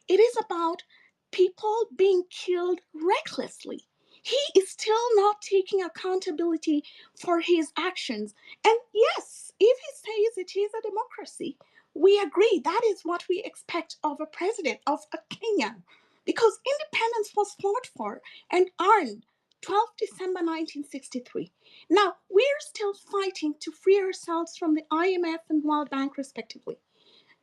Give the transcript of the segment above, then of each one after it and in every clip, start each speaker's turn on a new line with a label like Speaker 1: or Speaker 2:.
Speaker 1: It is about people being killed recklessly. He is still not taking accountability for his actions. And yes, if he says it is a democracy, we agree that is what we expect of a president, of a Kenyan, because independence was fought for and earned 12 December 1963. Now, we're still fighting to free ourselves from the IMF and World Bank, respectively.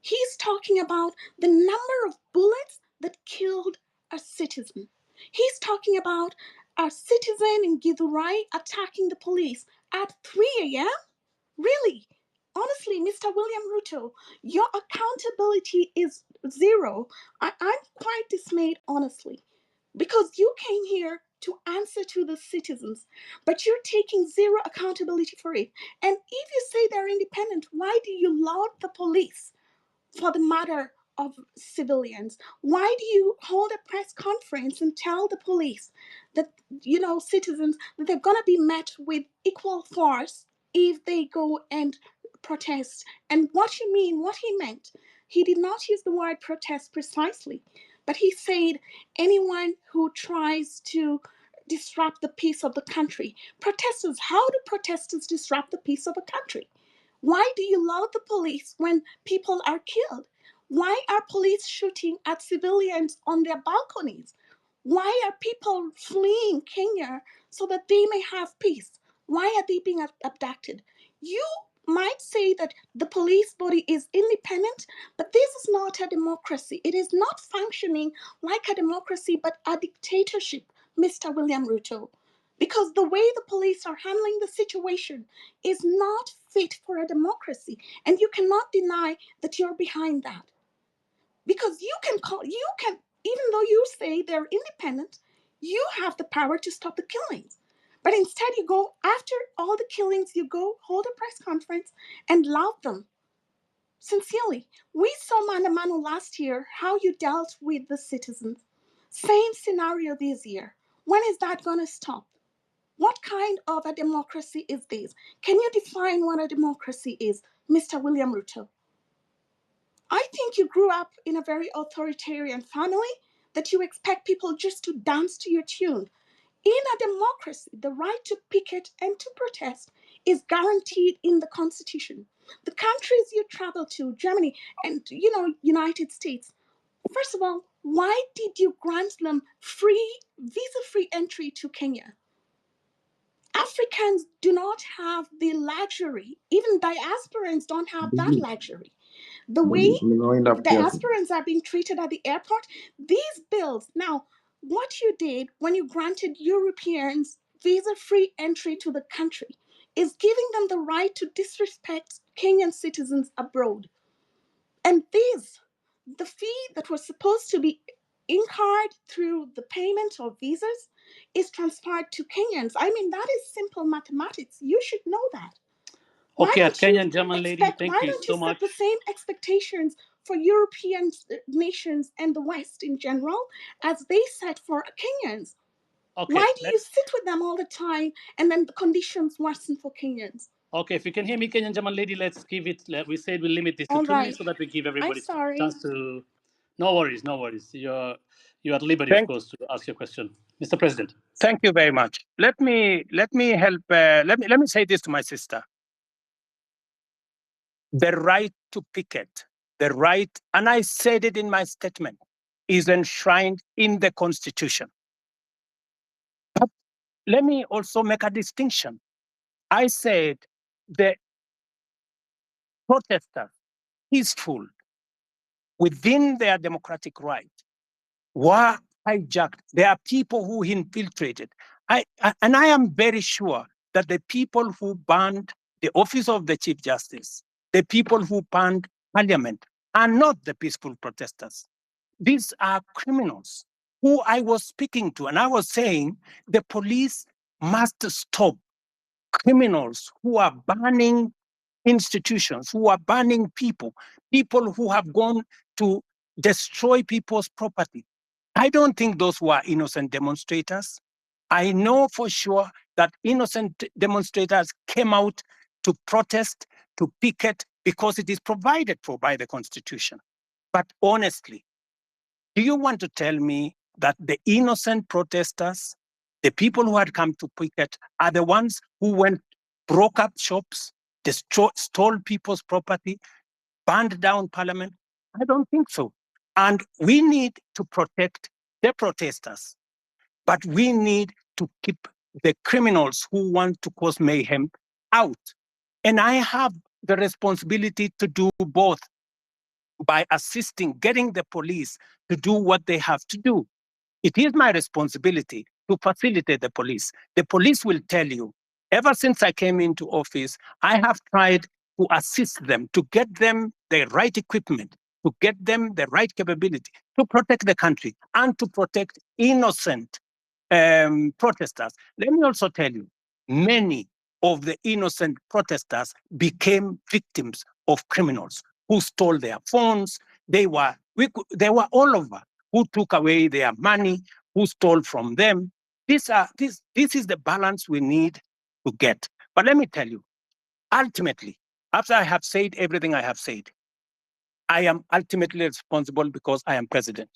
Speaker 1: He's talking about the number of bullets that killed a citizen. He's talking about a citizen in Githurai attacking the police at 3 a.m. Really? Honestly, Mr. William Ruto, your accountability is zero. I'm quite dismayed, honestly, because you came here to answer to the citizens, but you're taking zero accountability for it. And if you say they're independent, why do you laud the police for the murder of civilians? Why do you hold a press conference and tell the police that, citizens, that they're going to be met with equal force if they go and protest? And what he meant, he did not use the word protest precisely, but he said anyone who tries to disrupt the peace of the country. Protesters, how do protesters disrupt the peace of a country? Why do you laud the police when people are killed? Why are police shooting at civilians on their balconies? Why are people fleeing Kenya so that they may have peace? Why are they being abducted? You might say that the police body is independent, but this is not a democracy. It is not functioning like a democracy, but a dictatorship, Mr. William Ruto. Because the way the police are handling the situation is not fit for a democracy. And you cannot deny that you're behind that. Because even though you say they're independent, you have the power to stop the killings. But instead, you go after all the killings, you go hold a press conference and laud them. Sincerely, we saw Mano Mano last year how you dealt with the citizens. Same scenario this year. When is that going to stop? What kind of a democracy is this? Can you define what a democracy is, Mr. William Ruto? I think you grew up in a very authoritarian family that you expect people just to dance to your tune. In a democracy, the right to picket and to protest is guaranteed in the Constitution. The countries you travel to, Germany and United States, first of all, why did you grant them visa-free entry to Kenya? Africans do not have the luxury, even diasporans don't have that luxury. The way diasporans are being treated at the airport, these bills. Now, what you did when you granted Europeans visa-free entry to the country is giving them the right to disrespect Kenyan citizens abroad. And the fee that was supposed to be incurred through the payment of visas is transferred to Kenyans. I mean, that is simple mathematics. You should know that.
Speaker 2: Okay, Kenyan German lady, thank you so much.
Speaker 1: Why don't you set the same expectations for European nations and the West in general as they set for Kenyans?
Speaker 2: Okay,
Speaker 1: why do you sit with them all the time and then the conditions worsen for Kenyans?
Speaker 2: Okay, if you can hear me, Kenyan German lady, let's give it. We said we'll limit this to 2 minutes so that we give everybody a chance to. No worries, no worries. You're at liberty, of course, to ask your question, Mr. President.
Speaker 3: Thank you very much. Let me help. Let me say this to my sister. The right to picket, the right, and I said it in my statement, is enshrined in the Constitution. But let me also make a distinction. I said the protesters, peaceful, within their democratic right, were hijacked. There are people who infiltrated. And I am very sure that the people who banned the office of the Chief Justice, the people who banned Parliament, are not the peaceful protesters. These are criminals who I was speaking to, and I was saying the police must stop criminals who are banning institutions, who are banning people who have gone to destroy people's property. I don't think those were innocent demonstrators. I know for sure that innocent demonstrators came out to protest, to picket, because it is provided for by the Constitution. But honestly, Do you want to tell me that the innocent protesters, the people who had come to picket, are the ones who broke up shops, stole people's property, burned down parliament? I don't think so. And we need to protect the protesters, but we need to keep the criminals who want to cause mayhem out. And I have the responsibility to do both by assisting, getting the police to do what they have to do. It is my responsibility to facilitate the police. The police will tell you, ever since I came into office, I have tried to assist them, to get them the right equipment, to get them the right capability to protect the country and to protect innocent protesters. Let me also tell you, many of the innocent protesters became victims of criminals who stole their phones. They were all over, who took away their money, who stole from them. This is the balance we need to get. But let me tell you, ultimately, after I have said everything I have said, I am ultimately responsible because I am president.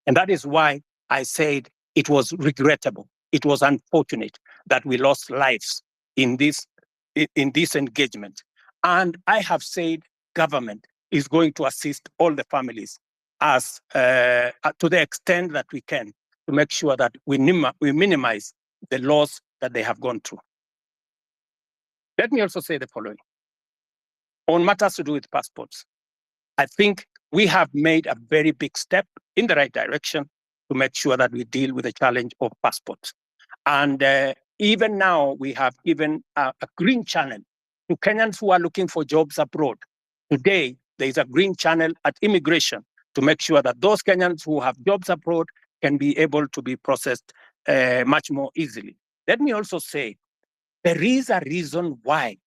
Speaker 3: And that is why I said it was regrettable. It was unfortunate that we lost lives in this engagement. And I have said government is going to assist all the families as to the extent that we can to make sure that we minimize the loss that they have gone through. Let me also say the following. On matters to do with passports, I think we have made a very big step in the right direction to make sure that we deal with the challenge of passports. And even now, we have given a green channel to Kenyans who are looking for jobs abroad. Today, there is a green channel at immigration to make sure that those Kenyans who have jobs abroad can be able to be processed much more easily. Let me also say, there is a reason why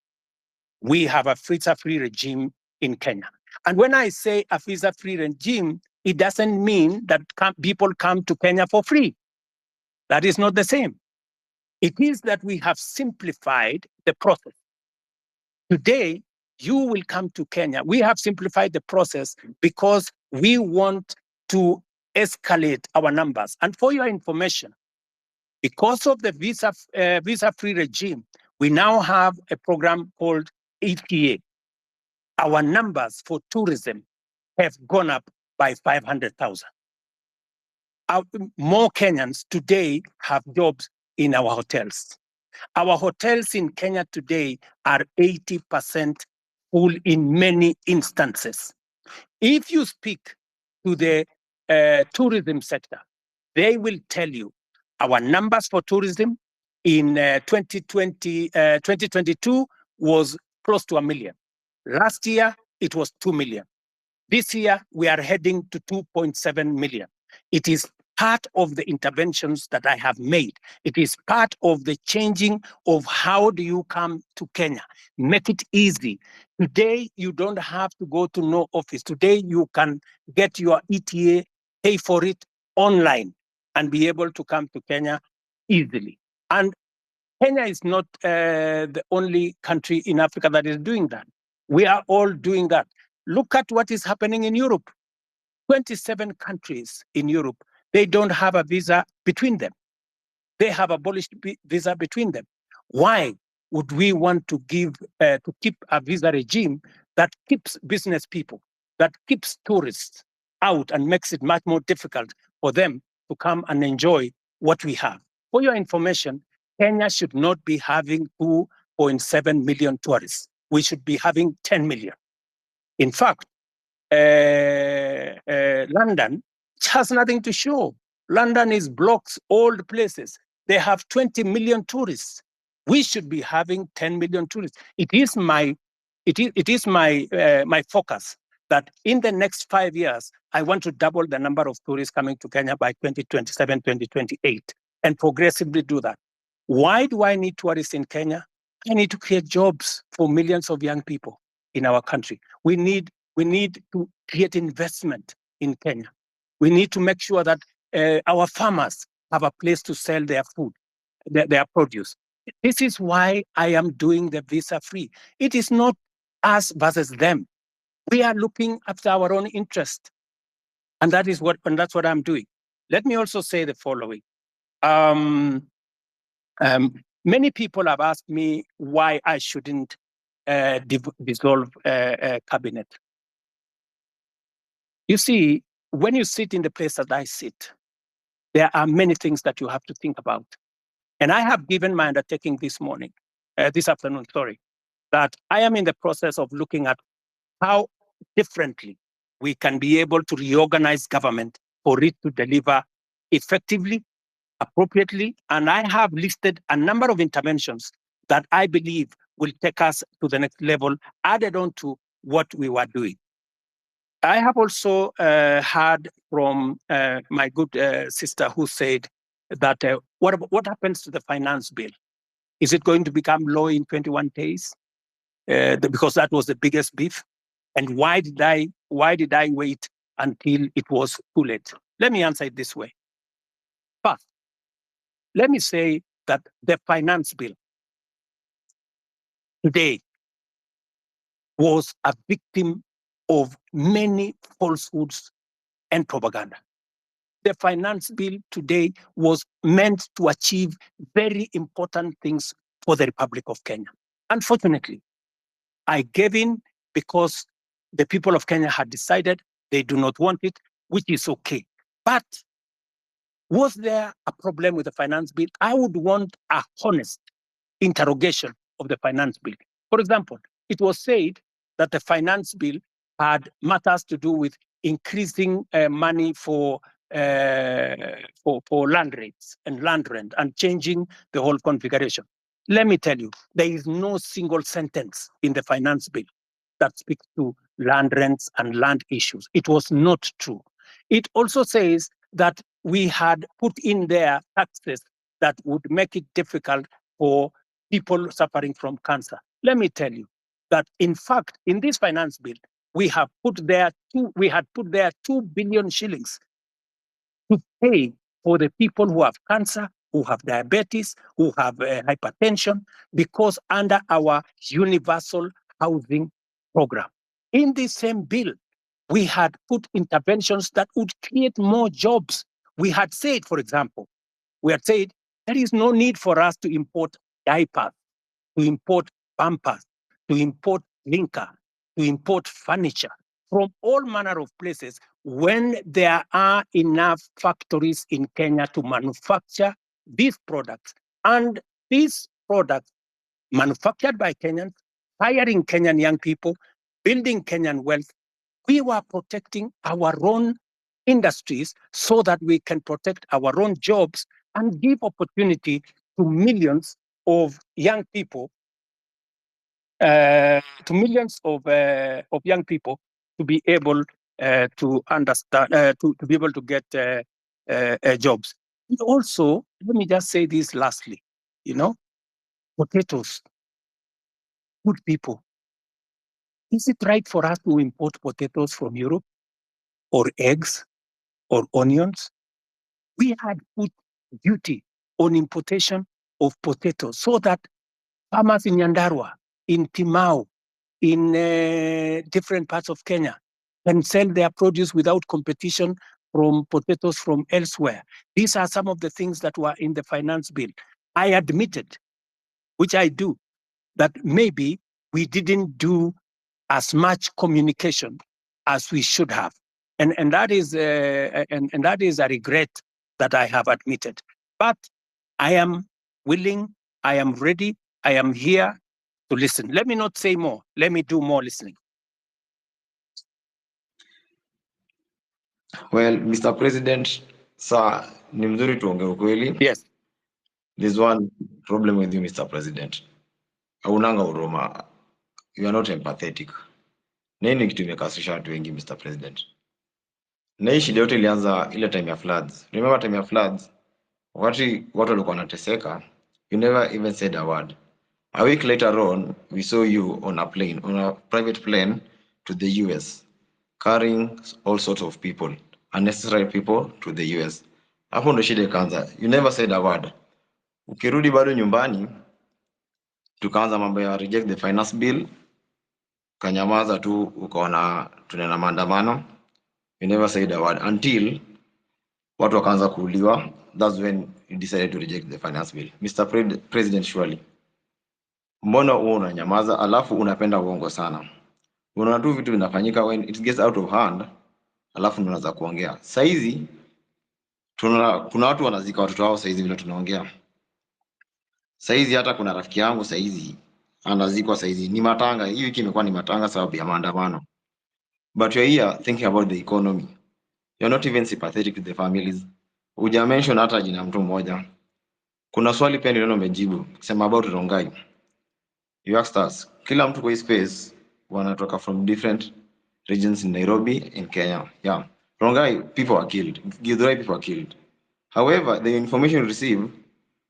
Speaker 3: we have a visa-free regime in Kenya. And when I say a visa-free regime, it doesn't mean that people come to Kenya for free. That is not the same. It is that we have simplified the process. Today, you will come to Kenya. We have simplified the process because we want to escalate our numbers. And for your information, because of the visa-free regime, we now have a program called ETA. Our numbers for tourism have gone up by 500,000. More Kenyans today have jobs in our hotels. Our hotels in Kenya today are 80% full in many instances. If you speak to the tourism sector, they will tell you our numbers for tourism in 2022 was close to 1 million. Last year, it was 2 million. This year, we are heading to 2.7 million. It is part of the interventions that I have made. It is part of the changing of how do you come to Kenya. Make it easy. Today, you don't have to go to no office. Today, you can get your ETA, pay for it online, and be able to come to Kenya easily. And Kenya is not the only country in Africa that is doing that. We are all doing that. Look at what is happening in Europe. 27 countries in Europe, they don't have a visa between them. They have abolished visa between them. Why would we want to keep a visa regime that keeps business people, that keeps tourists out and makes it much more difficult for them to come and enjoy what we have? For your information, Kenya should not be having 2.7 million tourists. We should be having 10 million. In fact, London has nothing to show. London is blocks, old places. They have 20 million tourists. We should be having 10 million tourists. It is my focus that in the next 5 years, I want to double the number of tourists coming to Kenya by 2027, 2028, and progressively do that. Why do I need tourists in Kenya? I need to create jobs for millions of young people in our country. We need to create investment in Kenya. We need to make sure that our farmers have a place to sell their food, their produce. This is why I am doing the visa free. It is not us versus them. We are looking after our own interest. And that's what I'm doing. Let me also say the following. Many people have asked me why I shouldn't dissolve a cabinet. You see, when you sit in the place that I sit, there are many things that you have to think about. And I have given my undertaking this afternoon, that I am in the process of looking at how differently we can be able to reorganize government for it to deliver effectively, appropriately. And I have listed a number of interventions that I believe will take us to the next level, added on to what we were doing. I have also heard from my good sister who said that what happens to the finance bill? Is it going to become law in 21 days? Because that was the biggest beef. And why did I wait until it was too late? Let me answer it this way. First, let me say that the finance bill today was a victim of many falsehoods and propaganda. The finance bill today was meant to achieve very important things for the Republic of Kenya. Unfortunately, I gave in because the people of Kenya had decided they do not want it, which is okay. But was there a problem with the finance bill? I would want a honest interrogation of the finance bill. For example, it was said that the finance bill had matters to do with increasing money for land rates and land rent and changing the whole configuration. Let me tell you, there is no single sentence in the finance bill that speaks to land rents and land issues. It was not true. It also says that we had put in there taxes that would make it difficult for people suffering from cancer. Let me tell you that, in fact, in this finance bill, we had put there 2 billion shillings to pay for the people who have cancer, who have diabetes, who have hypertension, because under our universal housing program. In this same bill, we had put interventions that would create more jobs. We had said, for example, there is no need for us to import diapers, to import pampers, to import linker, to import furniture from all manner of places when there are enough factories in Kenya to manufacture these products. And these products manufactured by Kenyans, hiring Kenyan young people, building Kenyan wealth, we were protecting our own industries so that we can protect our own jobs and give opportunity to millions of young people, to be able to understand, to be able to get jobs. And also, let me just say this lastly, potatoes, good people. Is it right for us to import potatoes from Europe, or eggs, or onions? We had put duty on importation of potatoes so that farmers in Nyandarua, in Timau, in different parts of Kenya can sell their produce without competition from potatoes from elsewhere. These are some of the things that were in the finance bill. I admitted, which I do, that maybe we didn't do as much communication as we should have. And that is a regret that I have admitted. But I am willing, I am ready, I am here to listen. Let me not say more. Let me do more listening.
Speaker 4: Well, Mr. President, sir, ni mzuri tuongee ukweli.
Speaker 3: Yes.
Speaker 4: There's one problem with you, Mr. President. Haunanga huruma. You are not empathetic. Nini kitu imekasirisha watu wengi, Mr. President? Na hii shida yote ilianza ile time ya floods. Remember time ya floods? Wakati watu walikuwa wanateseka, you never even said a word. A week later on, we saw you on a private plane to the US, carrying all sorts of people, unnecessary people to the US. Hapo ndo shida ikaanza. You never said a word. Ukirudi bado nyumbani, tukaanza mambo ya reject the finance bill, kanyamaza tu, ukaona tunaenda maandamano. You never said a word until watu wakaanza kuuliwa. That's when you decided to reject the finance bill. Mr. President, surely mbona huo unanyamaza alafu unapenda uongo sana? Unaona tu vitu vinafanyika when it gets out of hand, alafu unaanza kuongea. Saizi kuna watu wanazika watoto wao saizi vile tunaongea. Saizi hata kuna rafiki yangu saizi anazikwa saizi. Ni matanga, hii wiki imekuwa ni matanga sababu ya maandamano. But you're here thinking about the economy. You're not even sympathetic to the families. Uja mention hata jina mtu mmoja. Kuna swali pia niliona umejibu sema about Rongai. You asked us, kila mtu kwa hii space wanatoka from different regions in Nairobi in Kenya. Yeah. Rongai, people are killed. Githurai, people are killed. However, the information received,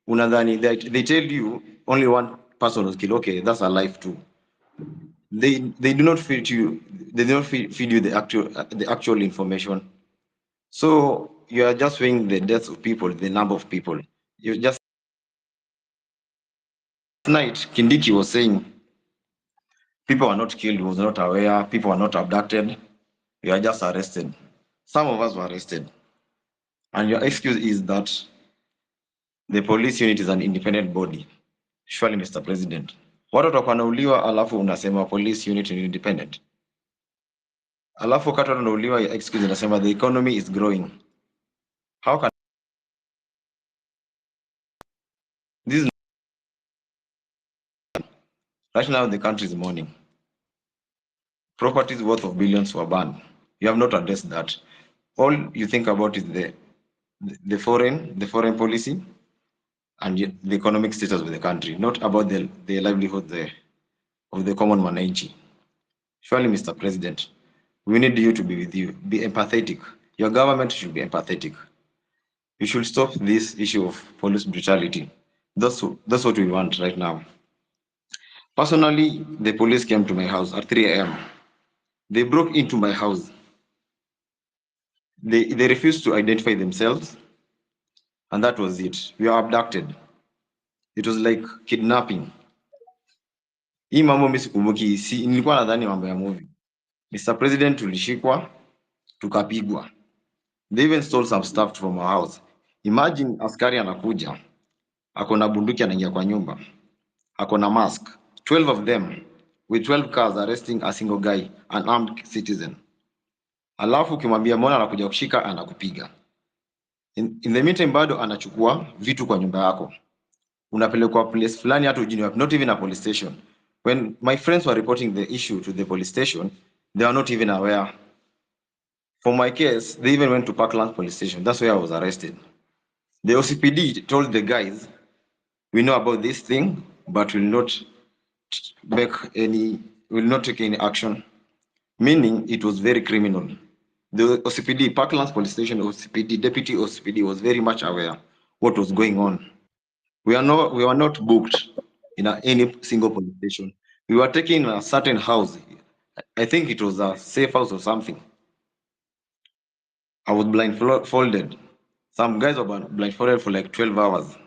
Speaker 4: unadhani they tell you only one person was killed. Okay, that's a life too. They do not feed you. They do not feed you the actual information. So you are just weighing the deaths of people, the number of people. You just night Kindiki was saying people are not killed, he was not aware, people are not abducted, you are just arrested. Some of us were arrested. And your excuse is that the police unit is an independent body. Surely, Mr. President. Watu watakuwa wanauliwa alafu unasema police unit is independent. Alafu wakati watu wanauliwa excuse unasema the economy is growing. How can this is right now the country is mourning. Properties worth of billions were banned. You have not addressed that. All you think about is the foreign policy and the economic status of the country, not about the livelihood of the common mananchi. Surely, Mr. President, we need you to be with you. Be empathetic. Your government should be empathetic. You should stop this issue of police brutality. That's what we want right now. Personally, the police came to my house at 3 a.m. They broke into my house. They refused to identify themselves, and that was it. We were abducted. It was like kidnapping. Hii mambo mimi sikumbuki, nilikuwa nadhani mambo ya movie. Mr. President, tulishikwa, tukapigwa. They even stole some stuff from our house. Imagine askari anakuja, ako na bunduki anaingia kwa nyumba, ako na mask, 12 of them with 12 cars arresting a single guy, an armed citizen. Alafu ukimwambia mbona anakuja kushika, anakupiga. In the meantime bado anachukua vitu kwa nyumba yako. Unapelekwa place fulani hata ujini wapi, not even a police station. When my friends were reporting the issue to the police station, they are not even aware. For my case, they even went to Parkland police station. That's where I was arrested. The OCPD told the guys, we know about this thing, but will not take any action. Meaning it was very criminal. The OCPD, Parkland police station OCPD, deputy OCPD was very much aware what was going on. We were not booked in any single police station. We were taken in a certain house. I think it was a safe house or something. I was blindfolded. Some guys were blindfolded for like 12 hours.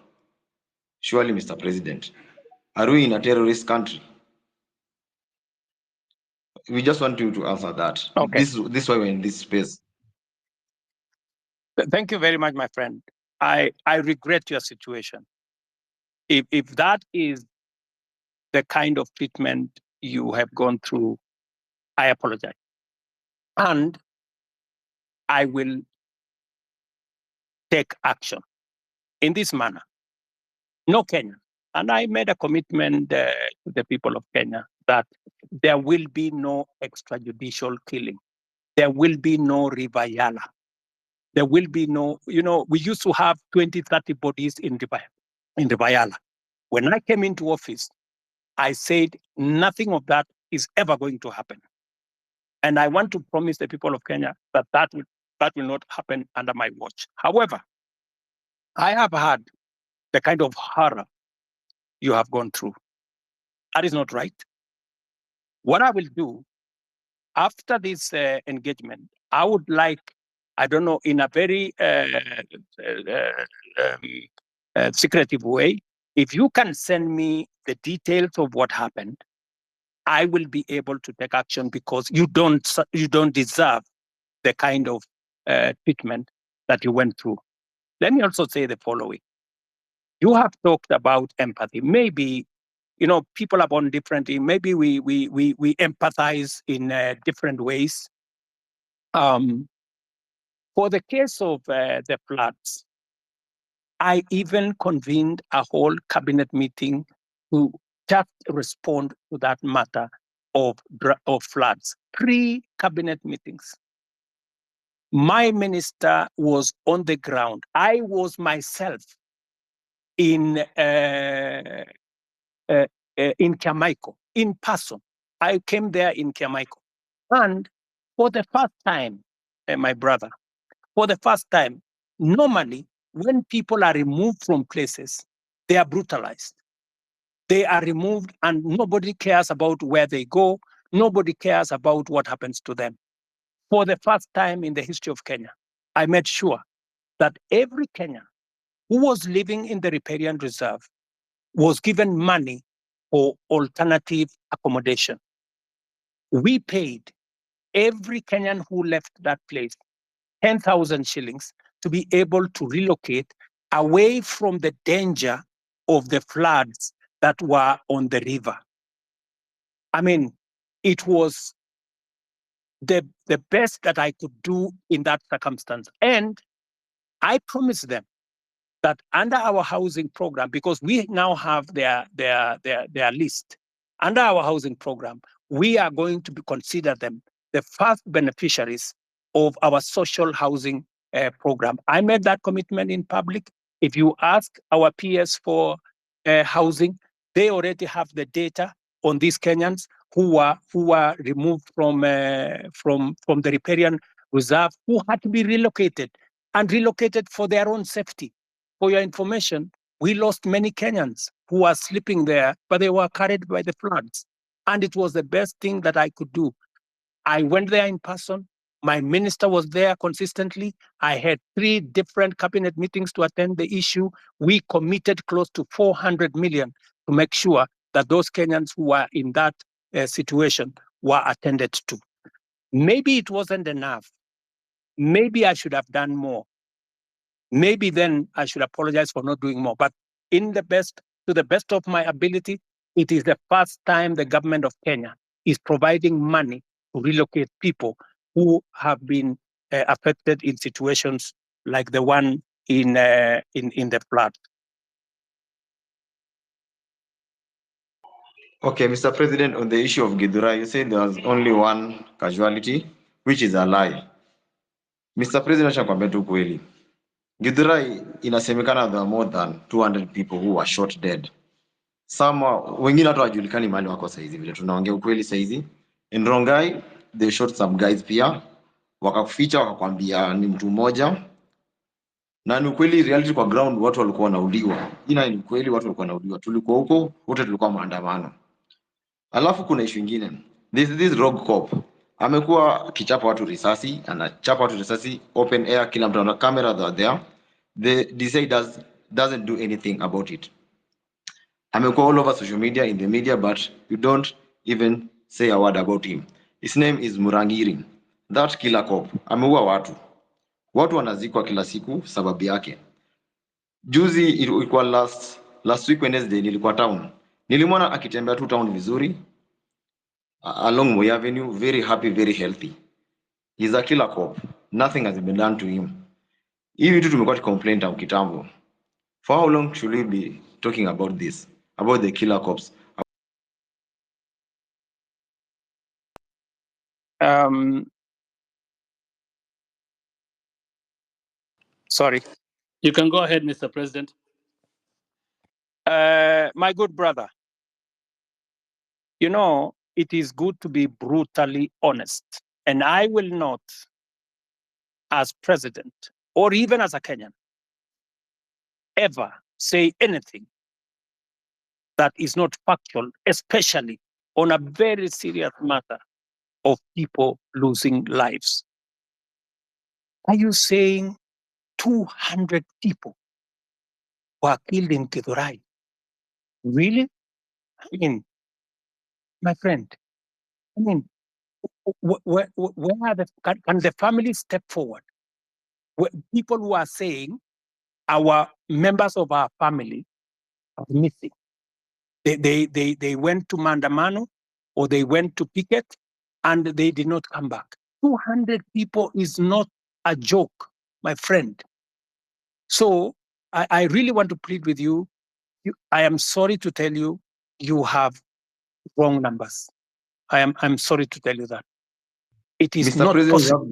Speaker 4: Surely, Mr. President, are we in a terrorist country? We just want you to answer that.
Speaker 3: Okay.
Speaker 4: This is why we're in this space.
Speaker 3: Thank you very much, my friend. I regret your situation. If that is the kind of treatment you have gone through, I apologize. And I will take action in this manner. No Kenya. And I made a commitment to the people of Kenya that there will be no extrajudicial killing. There will be no River Yala. There will be no, we used to have 20, 30 bodies in River Yala. When I came into office, I said nothing of that is ever going to happen. And I want to promise the people of Kenya that will not happen under my watch. However, I have had the kind of horror you have gone through. That is not right. What I will do after this engagement, I would like, I don't know, in a very secretive way, if you can send me the details of what happened, I will be able to take action because you don't deserve the kind of treatment that you went through. Let me also say the following. You have talked about empathy. Maybe, people are born differently. Maybe we empathize in different ways. For the case of the floods, I even convened a whole cabinet meeting to just respond to that matter of floods. 3 cabinet meetings. My minister was on the ground. I was myself in Kiamaiko, in person. I came there in Kiamaiko. And for the first time, my brother, for the first time, normally when people are removed from places, they are brutalized. They are removed and nobody cares about where they go. Nobody cares about what happens to them. For the first time in the history of Kenya, I made sure that every Kenyan who was living in the riparian reserve was given money for alternative accommodation. We paid every Kenyan who left that place 10,000 shillings to be able to relocate away from the danger of the floods that were on the river. I mean, it was the best that I could do in that circumstance. And I promised them that under our housing program, because we now have their list, under our housing program, we are going to consider them the first beneficiaries of our social housing program. I made that commitment in public. If you ask our peers for housing, they already have the data on these Kenyans who were removed from the riparian reserve, who had to be relocated and relocated for their own safety. For your information, we lost many Kenyans who were sleeping there, but they were carried by the floods. And it was the best thing that I could do. I went there in person. My minister was there consistently. I had 3 different cabinet meetings to attend the issue. We committed close to 400 million to make sure that those Kenyans who were in that situation were attended to. Maybe it wasn't enough. Maybe I should have done more. Maybe then I should apologize for not doing more. But to the best of my ability, it is the first time the government of Kenya is providing money to relocate people who have been affected in situations like the one in the flood.
Speaker 4: Okay, Mr. President, on the issue of Githurai, you said there was only 1 casualty, which is a lie. Mr. President, acha kwambia tu kweli. Githurai inasemekana there are more than 200 people who were shot dead. Wengine hata wajulikani mahali wako saizi, vile tunaongea ukweli saizi. In Rongai, they shot some guys pia, wakakuficha wakakwambia ni mtu mmoja. Na ni ukweli, reality kwa ground watu walikuwa wanauliwa. Ni ukweli watu walikuwa wanauliwa. Tulikuwa huko, wote tulikuwa maandamano. Alafu kuna issue nyingine. This rogue cop amekuwa akichapa watu risasi, anachapa watu risasi open air, kila mtu ana camera there. The DCI doesn't do anything about it. Amekuwa all over social media, in the media, but you don't even say a word about him. His name is Murangiri. That killer cop ameua watu. Watu wanazikwa kila siku sababu yake. Juzi ilikuwa last week Wednesday, nilikuwa town. Nilimwona akitembea tu town vizuri along Moi Avenue, very happy, very healthy. He's a killer cop. Nothing has been done to him. Hivi vitu tumekuwa tucomplain tangu kitambo. For how long should we be talking about this? About the killer cops?
Speaker 3: Sorry.
Speaker 2: You can go ahead, Mr. President.
Speaker 3: My good brother, it is good to be brutally honest. And I will not, as president, or even as a Kenyan, ever say anything that is not factual, especially on a very serious matter of people losing lives. Are you saying 200 people were killed in Githurai? Really? I mean, my friend, where are can the family step forward? People who are saying our members of our family are missing. They went to Mandamano or they went to picket and they did not come back. 200 people is not a joke, my friend. So I really want to plead with you. I am sorry to tell you, you have wrong numbers. I'm sorry to tell you that. It is
Speaker 4: Mr.
Speaker 3: not
Speaker 4: President,
Speaker 3: possible.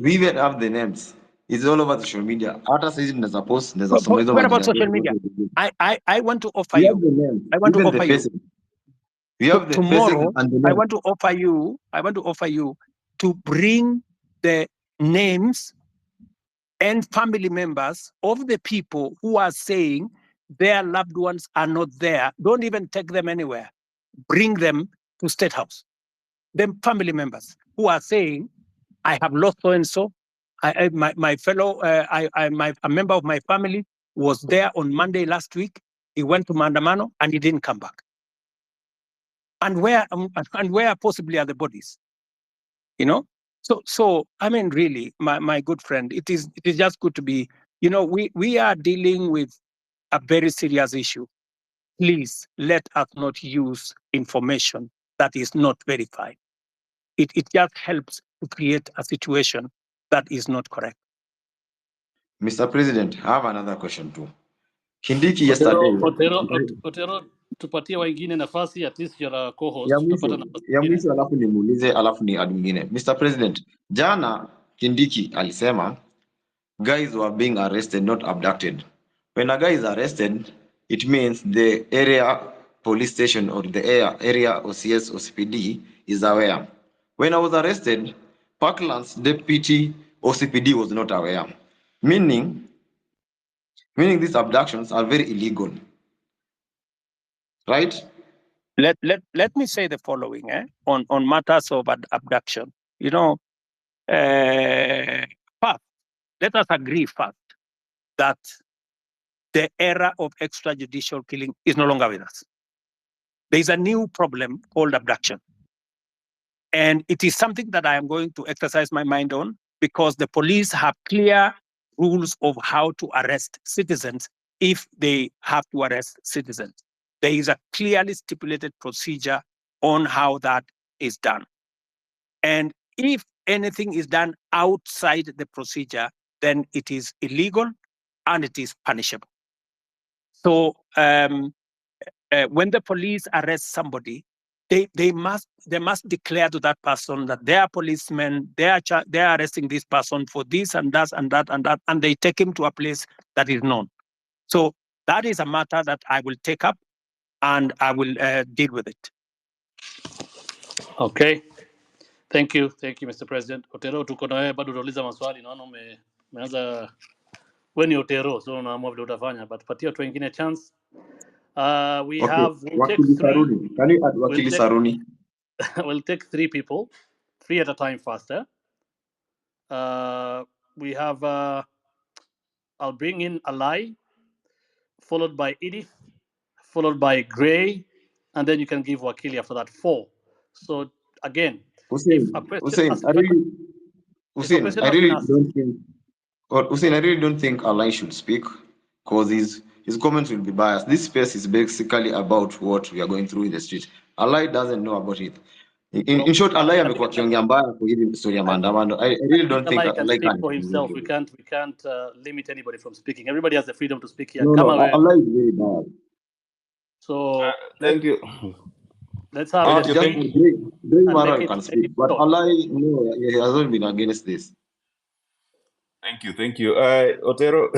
Speaker 4: we even have the names. It's all over social media. Hata sisi tunaweza post, tunaweza soma hizo
Speaker 3: What about
Speaker 4: majina
Speaker 3: social
Speaker 4: zetu
Speaker 3: media?
Speaker 4: zote.
Speaker 3: I want to offer
Speaker 4: We
Speaker 3: you.
Speaker 4: have the names,
Speaker 3: I want to
Speaker 4: even the
Speaker 3: offer you.
Speaker 4: faces. We have the faces
Speaker 3: Tomorrow,
Speaker 4: and the
Speaker 3: I
Speaker 4: names.
Speaker 3: want to offer you to bring the names and family members of the people who are saying their loved ones are not there. Don't even take them anywhere. Bring them to State House. Them family members who are saying, I have lost so and so. My fellow, a member of my family was there on Monday last week. He went to Mandamano and he didn't come back. And where possibly are the bodies? You know. So I mean, really, my good friend, it is just good to be. You know, we are dealing with a very serious issue. Please let us not use information that is not verified. It just helps to create a situation that is not correct.
Speaker 4: Mr. President, I have another question too. Kindiki yesterday.
Speaker 2: Otero, tupatie wengine nafasi, at least you're a co-host.
Speaker 4: Ya mwisho alafu nimuulize alafu ni ad mwingine. Mr. President, jana Kindiki alisema guys were being arrested, not abducted. When a guy is arrested, it means the area police station or the area OCS or CPD is aware. When I was arrested, Parkland's deputy OCPD was not aware, meaning these abductions are very illegal, right?
Speaker 3: Let me say the following on matters of abduction. You know, first, let us agree first that the era of extrajudicial killing is no longer with us. There is a new problem called abduction. And it is something that I am going to exercise my mind on because the police have clear rules of how to arrest citizens if they have to arrest citizens. There is a clearly stipulated procedure on how that is done. And if anything is done outside the procedure, then it is illegal and it is punishable. So when the police arrest somebody, they must declare to that person that they are policemen, they are arresting this person for this and that and that and that, and they take him to a place that is known. So that is a matter that I will take up and I will deal with it.
Speaker 2: Okay. Thank you, Mr. President. Otero, tuko na wewe bado utauliza maswali, naona umeanza wewe ni Otero, so unaamua vile utafanya, but patia watu wengine chance. We'll take three.
Speaker 4: Can you add Wakili Saruni?
Speaker 2: We'll take 3 people, 3 at a time faster. We have I'll bring in Alai, followed by Edith, followed by Gray, and then you can give Wakili after that 4. So again,
Speaker 4: Hussein, I really don't think Alai should speak because his comments will be biased. This space is basically about what we are going through in the street. Alai doesn't know about it. In short, Alai amekuwa kiongea mbaya kwa hili story ya maandamano. I really don't think
Speaker 2: Alai can speak for himself. We can't limit anybody from speaking. Everybody has the freedom to speak here.
Speaker 4: No, Alai is very bad.
Speaker 2: So
Speaker 5: thank you.
Speaker 2: Let's have
Speaker 4: Great Maral can speak, but Alai, no, he hasn't been against this.
Speaker 5: Thank you. Otero,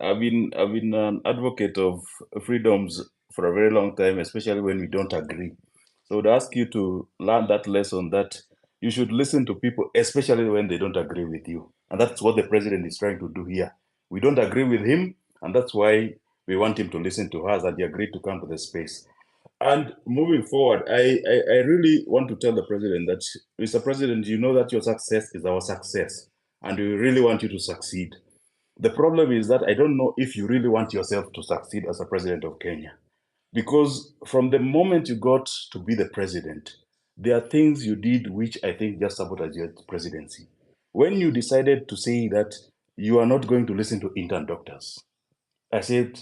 Speaker 5: I've been an advocate of freedoms for a very long time, especially when we don't agree. So I would ask you to learn that lesson that you should listen to people, especially when they don't agree with you. And that's what the president is trying to do here. We don't agree with him, and that's why we want him to listen to us, and he agreed to come to the space. And moving forward, I really want to tell the president that, Mr. President, you know that your success is our success, and we really want you to succeed. The problem is that I don't know if you really want yourself to succeed as a president of Kenya. Because from the moment you got to be the president, there are things you did which I think just sabotaged your presidency. When you decided to say that you are not going to listen to intern doctors, I said,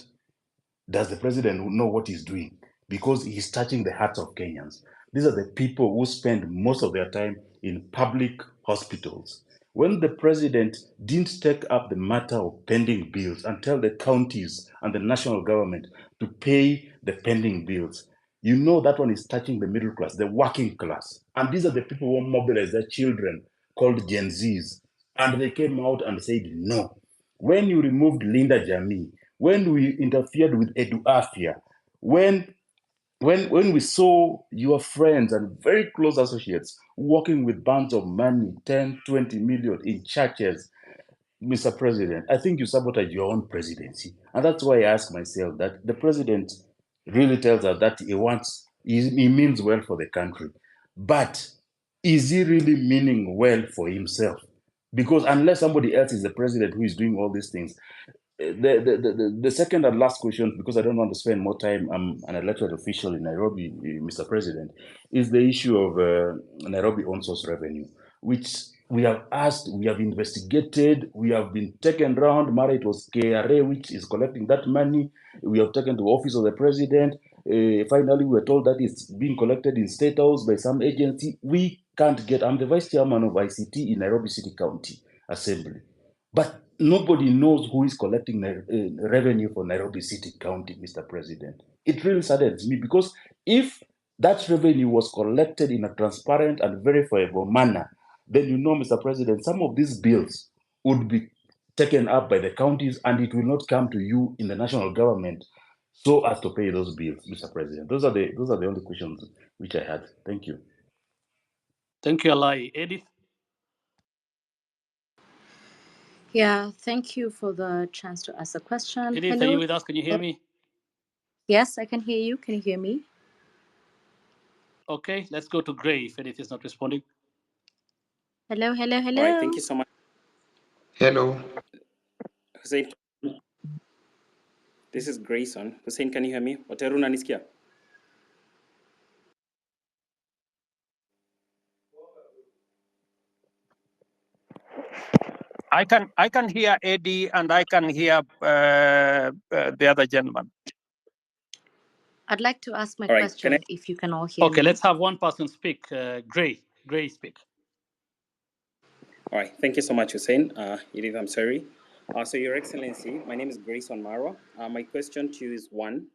Speaker 5: does the president know what he's doing? Because he's touching the hearts of Kenyans. These are the people who spend most of their time in public hospitals. When the president didn't take up the matter of pending bills and tell the counties and the national government to pay the pending bills, you know that one is touching the middle class, the working class. And these are the people who mobilize their children, called Gen Zs. And they came out and said no. When you removed Linda Jamii, when we interfered with Edu Afia, when we saw your friends and very close associates working with bands of money, 10, 20 million in churches, Mr. President, I think you sabotage your own presidency. And that's why I ask myself that the president really tells us that he means well for the country. But is he really meaning well for himself? Because unless somebody else is the president who is doing all these things, the second and last question, because I don't want to spend more time, I'm an elected official in Nairobi, Mr. President, is the issue of Nairobi on-source revenue, which we have asked, we have investigated, we have been taken around. Mara, it was KRA which is collecting that money. We have taken to office of the president. Finally, we were told that it's being collected in State House by some agency. We can't get, I'm the vice chairman of ICT in Nairobi City County Assembly. But nobody knows who is collecting revenue for Nairobi City County, Mr. President. It really saddens me because if that revenue was collected in a transparent and verifiable manner, then you know, Mr. President, some of these bills would be taken up by the counties and it will not come to you in the national government so as to pay those bills, Mr. President. Those are the only questions which I had. Thank you.
Speaker 2: Thank you, Alai. Edith?
Speaker 6: Yeah, thank you for the chance to ask a question.
Speaker 2: Edith, are you with us? Can you hear me?
Speaker 6: Yes, I can hear you. Can you hear me?
Speaker 2: Okay, let's go to Gray if Edith is not responding.
Speaker 6: Hello, hello, hello.
Speaker 7: All right, thank you so much.
Speaker 4: Hello.
Speaker 7: Hussein, this is Grayson. Hussein, can you hear me? Oteru unanisikia?
Speaker 3: I can hear Eddie and I can hear the other gentleman.
Speaker 6: I'd like to ask my
Speaker 7: All right,
Speaker 6: question if you can all hear me.
Speaker 2: Okay, let's have one person speak. Gray, speak.
Speaker 7: All right, thank you so much, Hussein. Edith, I'm sorry. So, Your Excellency, my name is Grayson Marwa. My question to you is one,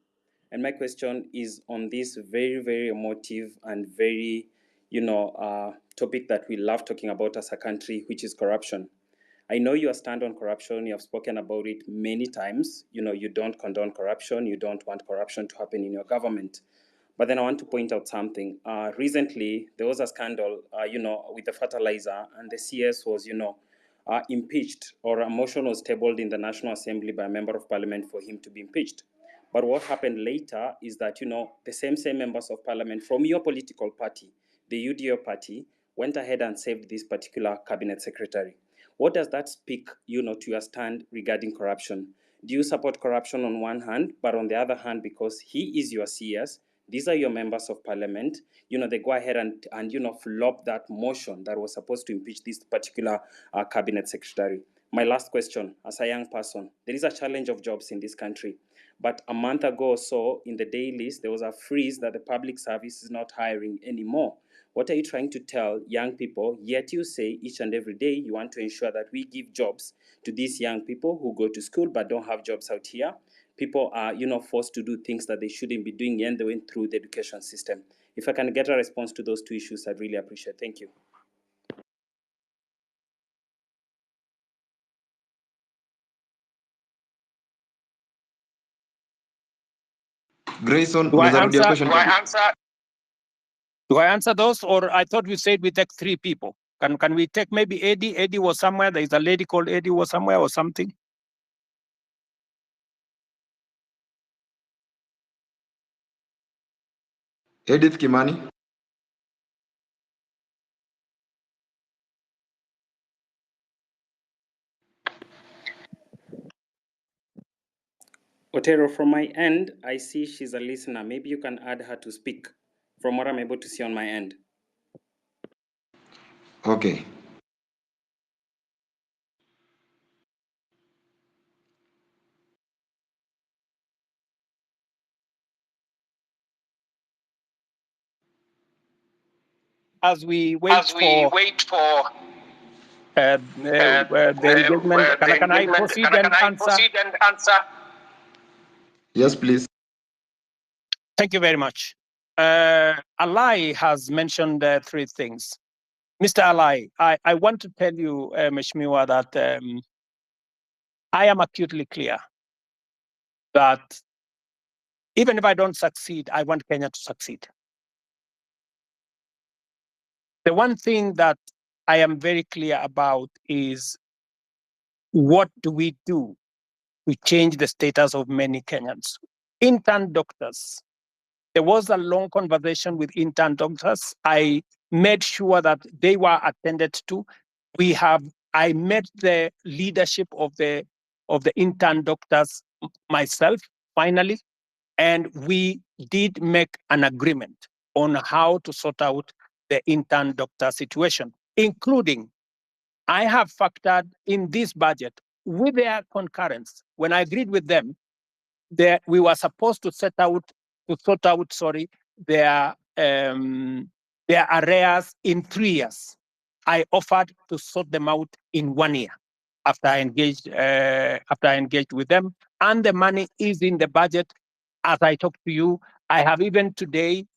Speaker 7: and my question is on this very, very emotive and very, topic that we love talking about as a country, which is corruption. I know you stand on corruption. You have spoken about it many times. You don't condone corruption. You don't want corruption to happen in your government. But then I want to point out something. Recently, there was a scandal, with the fertilizer, and the CS was, impeached, or a motion was tabled in the National Assembly by a member of parliament for him to be impeached. But what happened later is that, the same members of parliament from your political party, the UDO party, went ahead and saved this particular cabinet secretary. What does that speak, to your stand regarding corruption? Do you support corruption on one hand, but on the other hand, because he is your CS, these are your members of parliament, they go ahead and flop that motion that was supposed to impeach this particular cabinet secretary? My last question, as a young person, there is a challenge of jobs in this country. But a month ago or so, in the day list, there was a freeze that the public service is not hiring anymore. What are you trying to tell young people? Yet you say each and every day you want to ensure that we give jobs to these young people who go to school but don't have jobs out here. People are, forced to do things that they shouldn't be doing and they went through the education system. If I can get a response to those two issues, I'd really appreciate it. Thank you.
Speaker 4: Grayson,
Speaker 3: Do I
Speaker 4: unaweza rudia
Speaker 3: answer?
Speaker 4: question?
Speaker 3: Do I answer those, or I thought we said we take three people? Can we take maybe Eddie? Eddie was somewhere. There is a lady called Eddie was somewhere or something.
Speaker 4: Edith Kimani.
Speaker 7: Otero, from my end, I see she's a listener. Maybe you can add her to speak from what I'm able to see on my end.
Speaker 4: Okay.
Speaker 3: As we wait for the engagement, can I proceed and answer?
Speaker 4: Yes, please.
Speaker 3: Thank you very much. Alai has mentioned three things. Mr. Alai, I want to tell you, Mheshimiwa, that I am acutely clear that even if I don't succeed, I want Kenya to succeed. The one thing that I am very clear about is what do we do to change the status of many Kenyans? Intern doctors. There was a long conversation with intern doctors. I made sure that they were attended to. I met the leadership of the intern doctors myself, finally, and we did make an agreement on how to sort out the intern doctor situation, including I have factored in this budget with their concurrence. When I agreed with them, we were supposed to sort out their arrears in 3 years. I offered to sort them out in 1 year after I engaged with them, and the money is in the budget. As I talk to you, I have even today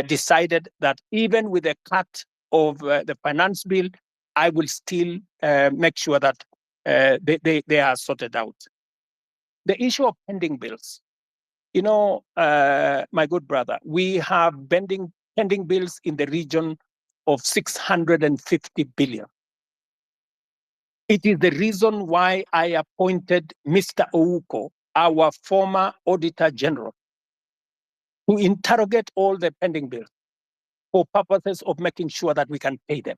Speaker 3: decided that even with a cut of the finance bill, I will still make sure that they are sorted out. The issue of pending bills. You know, my good brother, we have pending bills in the region of 650 billion. It is the reason why I appointed Mr. Ouko, our former Auditor General, to interrogate all the pending bills for purposes of making sure that we can pay them.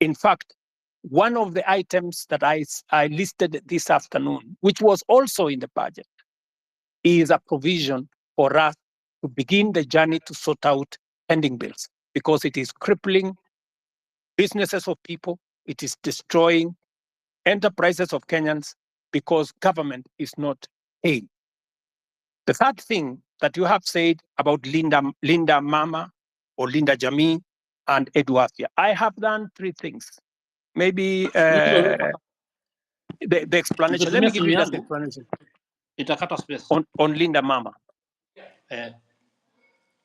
Speaker 3: In fact, one of the items that I listed this afternoon, which was also in the budget, is a provision for us to begin the journey to sort out pending bills, because it is crippling businesses of people, it is destroying enterprises of Kenyans, because government is not paying. The third thing that you have said about Linda Mama or Linda Jamii and Eduafia, I have done three things. Maybe the explanation. Let me give you the explanation
Speaker 2: Itakata space.
Speaker 3: on Linda Mama. Am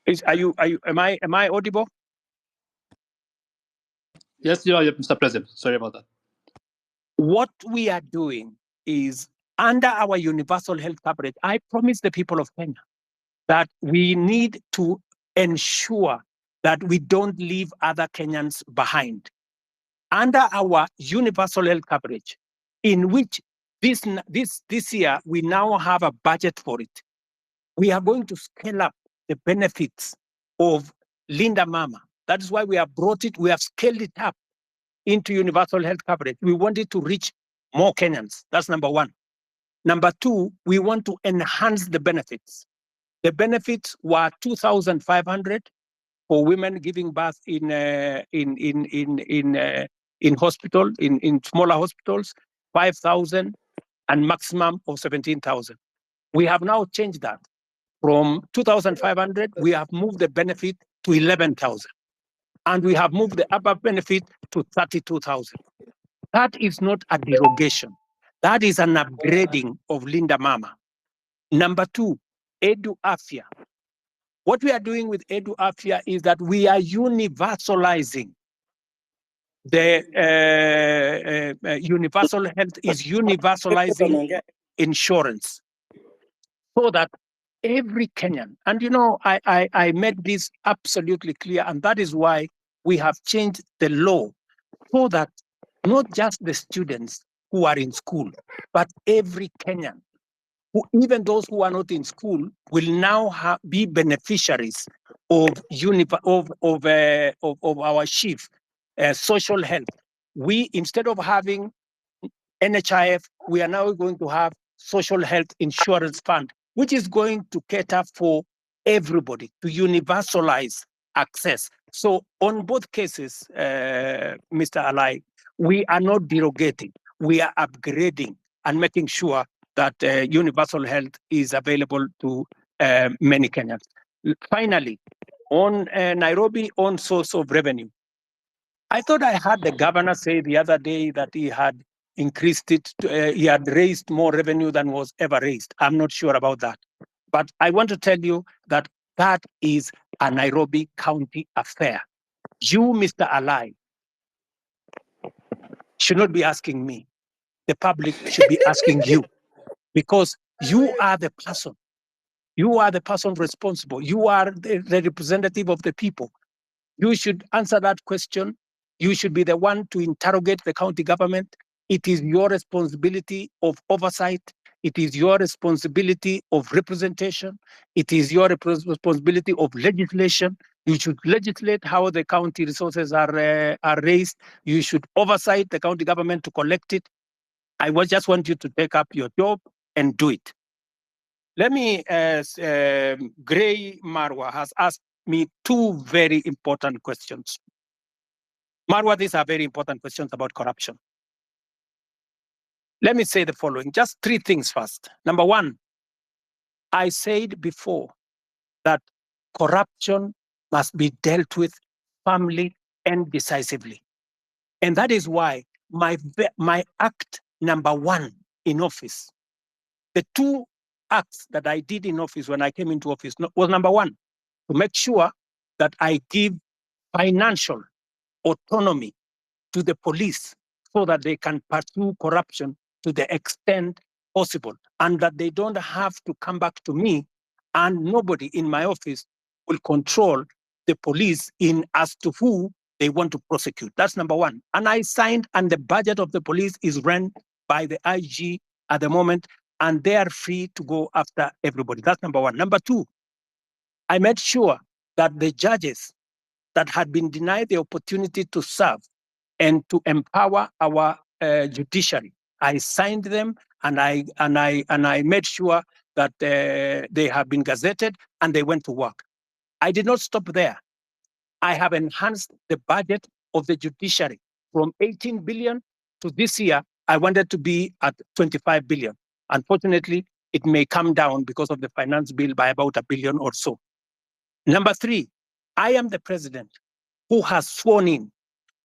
Speaker 3: I audible?
Speaker 2: Yes, you are, Mr. President. Sorry about that.
Speaker 3: What we are doing is, under our universal health coverage, I promise the people of Kenya that we need to ensure that we don't leave other Kenyans behind. Under our universal health coverage, in which this year we now have a budget for it, we are going to scale up the benefits of Linda Mama. That is why we have brought it, we have scaled it up into universal health coverage. We want it to reach more Kenyans. That's number one. Number two, we want to enhance the benefits. The benefits were 2,500 for women giving birth in hospital, in smaller hospitals, 5,000, and maximum of 17,000. We have now changed that. From 2,500, we have moved the benefit to 11,000. And we have moved the upper benefit to 32,000. That is not a derogation. That is an upgrading of Linda Mama. Number two, Edu Afia. What we are doing with Edu Afia is that we are universalizing the universal health is universalizing insurance, so that every Kenyan, and you know, I made this absolutely clear, and that is why we have changed the law, so that not just the students who are in school, but every Kenyan, even those who are not in school, will now be beneficiaries of our chief social health. We, instead of having NHIF, we are now going to have social health insurance fund, which is going to cater for everybody, to universalize access, So on both cases, Mr. Alai, we are not derogating. We are upgrading and making sure that universal health is available to many Kenyans. Finally, on Nairobi on source of revenue, I thought I heard the governor say the other day that he had increased it, he had raised more revenue than was ever raised. I'm not sure about that. But I want to tell you that that is a Nairobi County affair. You, Mr. Alai, should not be asking me. The public should be asking you, because you are the person. You are the person responsible. You are the representative of the people. You should answer that question. You should be the one to interrogate the county government. It is your responsibility of oversight. It is your responsibility of representation. It is your responsibility of legislation. You should legislate how the county resources are raised. You should oversight the county government to collect it. I just want you to take up your job and do it. Let me, Gray Marwa has asked me two very important questions. Marwa, these are very important questions about corruption. Let me say the following, just three things first. Number one, I said before that corruption must be dealt with firmly and decisively. And that is why my act number one in office, the two acts that I did in office when I came into office was number one, to make sure that I give financial autonomy to the police so that they can pursue corruption to the extent possible, and that they don't have to come back to me, and nobody in my office will control the police in as to who they want to prosecute. That's number one. And I signed, and the budget of the police is run by the IG at the moment, and they are free to go after everybody. That's number one. Number two, I made sure that the judges that had been denied the opportunity to serve and to empower our judiciary, I signed them, and I made sure that they have been gazetted and they went to work. I did not stop there. I have enhanced the budget of the judiciary from 18 billion to this year. I wanted to be at 25 billion. Unfortunately, it may come down because of the finance bill by about $1 billion or so. Number three, I am the president who has sworn in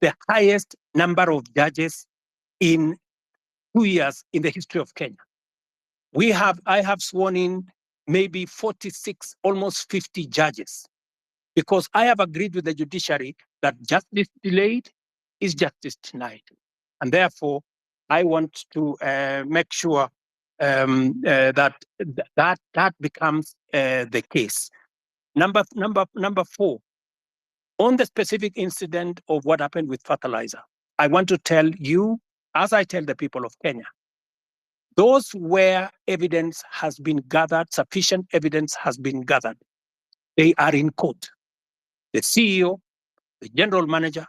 Speaker 3: the highest number of judges in 2 years in the history of Kenya. I have sworn in maybe 46, almost 50 judges, because I have agreed with the judiciary that justice delayed is justice denied. And therefore, I want to make sure that becomes the case. Number four, on the specific incident of what happened with fertilizer, I want to tell you, as I tell the people of Kenya, those where evidence has been gathered, sufficient evidence has been gathered, they are in court. The CEO, the general manager,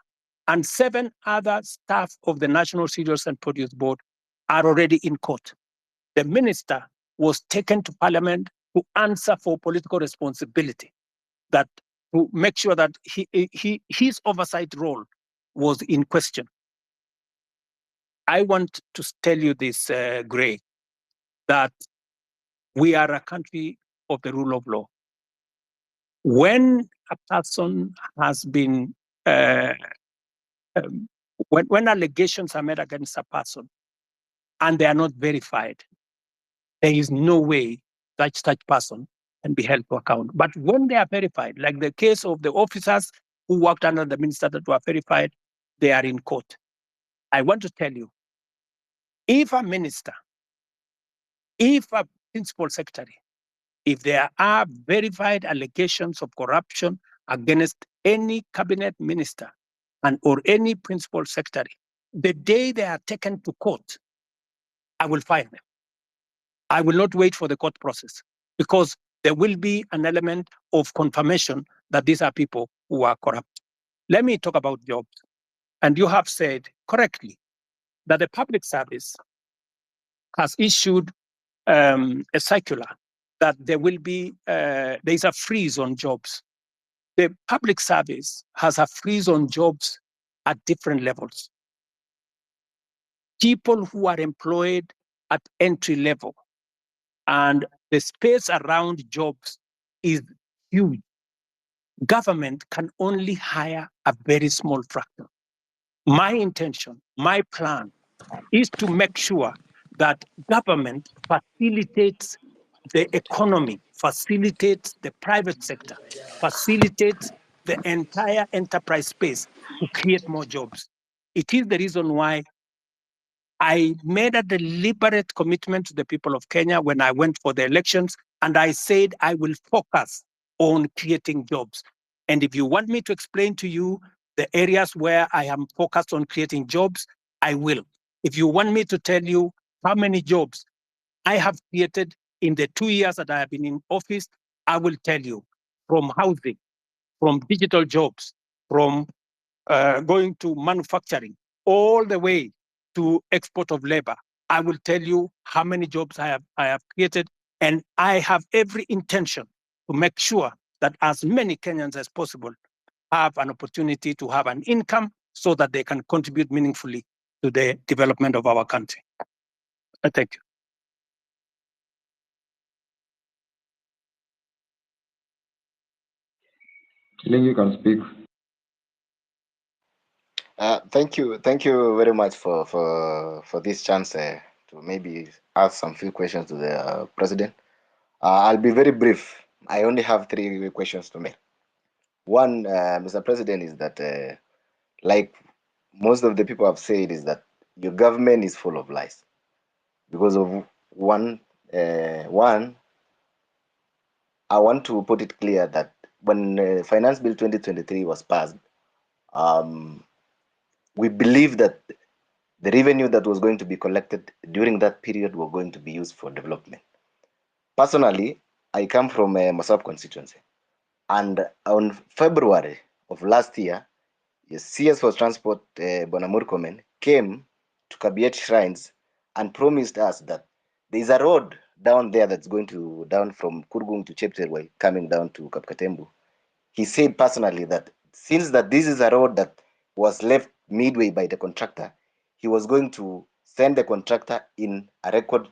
Speaker 3: and 7 other staff of the National Cereals and Produce Board are already in court. The minister was taken to parliament to answer for political responsibility, that to make sure that his oversight role was in question. I want to tell you this, Gray, that we are a country of the rule of law. When a person has been, when allegations are made against a person and they are not verified, there is no way that such person can be held to account. But when they are verified, like the case of the officers who worked under the minister that were verified, they are in court. I want to tell you, if a minister, if a principal secretary, if there are verified allegations of corruption against any cabinet minister and or any principal secretary, the day they are taken to court, I will fire them. I will not wait for the court process, because there will be an element of confirmation that these are people who are corrupt. Let me talk about jobs. And you have said correctly that the public service has issued a circular that there will be, there is a freeze on jobs. the public service has a freeze on jobs at different levels. People who are employed at entry level and the space around jobs is huge. Government can only hire a very small fraction. My intention, my plan is to make sure that government facilitates the economy, facilitates the private sector, facilitates the entire enterprise space to create more jobs. It is the reason why I made a deliberate commitment to the people of Kenya when I went for the elections, and I said I will focus on creating jobs. And if you want me to explain to you the areas where I am focused on creating jobs, I will. If you want me to tell you how many jobs I have created in the 2 years that I have been in office, I will tell you, from housing, from digital jobs, from going to manufacturing, all the way to export of labor. I will tell you how many jobs I have created, and I have every intention to make sure that as many Kenyans as possible have an opportunity to have an income so that they can contribute meaningfully to the development of our country. Thank you.
Speaker 4: Kiling, you can speak.
Speaker 8: Thank you very much for this chance to maybe ask some few questions to the president. I'll be very brief. I only have 3 questions to make. One, Mr. President, is that like most of the people have said, is that your government is full of lies because of one. One, I want to put it clear that when Finance Bill 2023 was passed, we believe that the revenue that was going to be collected during that period were going to be used for development. Personally, I come from a Masab constituency, and on February of last year, the CS for Transport, Bonamur Komen, came to Kabiet Shrines and promised us that there is a road down there that's going to down from Kurgung to Chepterway, coming down to Kapkatembu. He said personally that since that this is a road that was left midway by the contractor, he was going to send the contractor in a record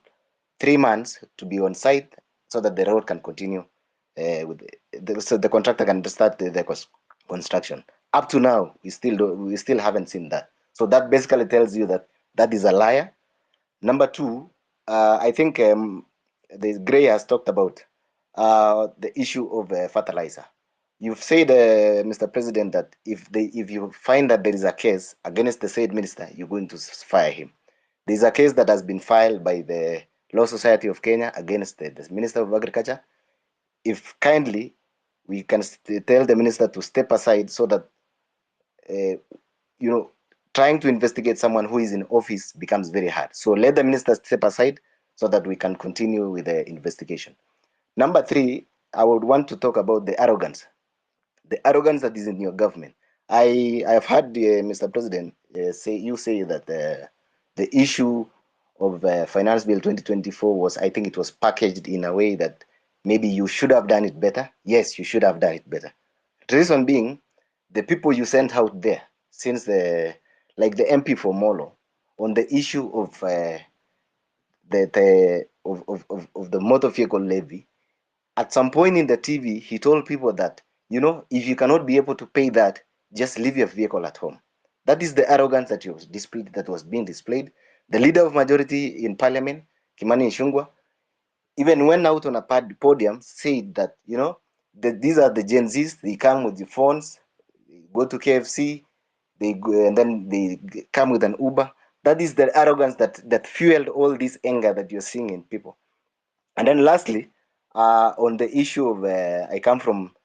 Speaker 8: 3 months to be on site so that the road can continue so the contractor can start the construction. Up to now, we still haven't seen that. So that basically tells you that that is a liar. Number 2, I think the Gray has talked about the issue of fertilizer. You've said, Mr. President, that if you find that there is a case against the said minister, you're going to fire him. There is a case that has been filed by the Law Society of Kenya against the Minister of Agriculture. If kindly, we can tell the minister to step aside so that, trying to investigate someone who is in office becomes very hard. So let the minister step aside so that we can continue with the investigation. Number 3, I would want to talk about the arrogance that is in your government. I have heard Mr. President say that the issue of Finance Bill 2024 was, I think it was packaged in a way that maybe you should have done it better. Yes, you should have done it better. The reason being, the people you sent out there, since like the MP for Molo, on the issue of the motor vehicle levy, at some point in the TV, he told people that, if you cannot be able to pay that, just leave your vehicle at home. That is the arrogance that was being displayed. The leader of majority in parliament, Kimani Ichung'wah, even went out on a podium, said that, that these are the Gen Zs, they come with the phones, they go to KFC, they go, and then they come with an Uber. That is the arrogance that fueled all this anger that you're seeing in people. And then lastly, on the issue of, I come from,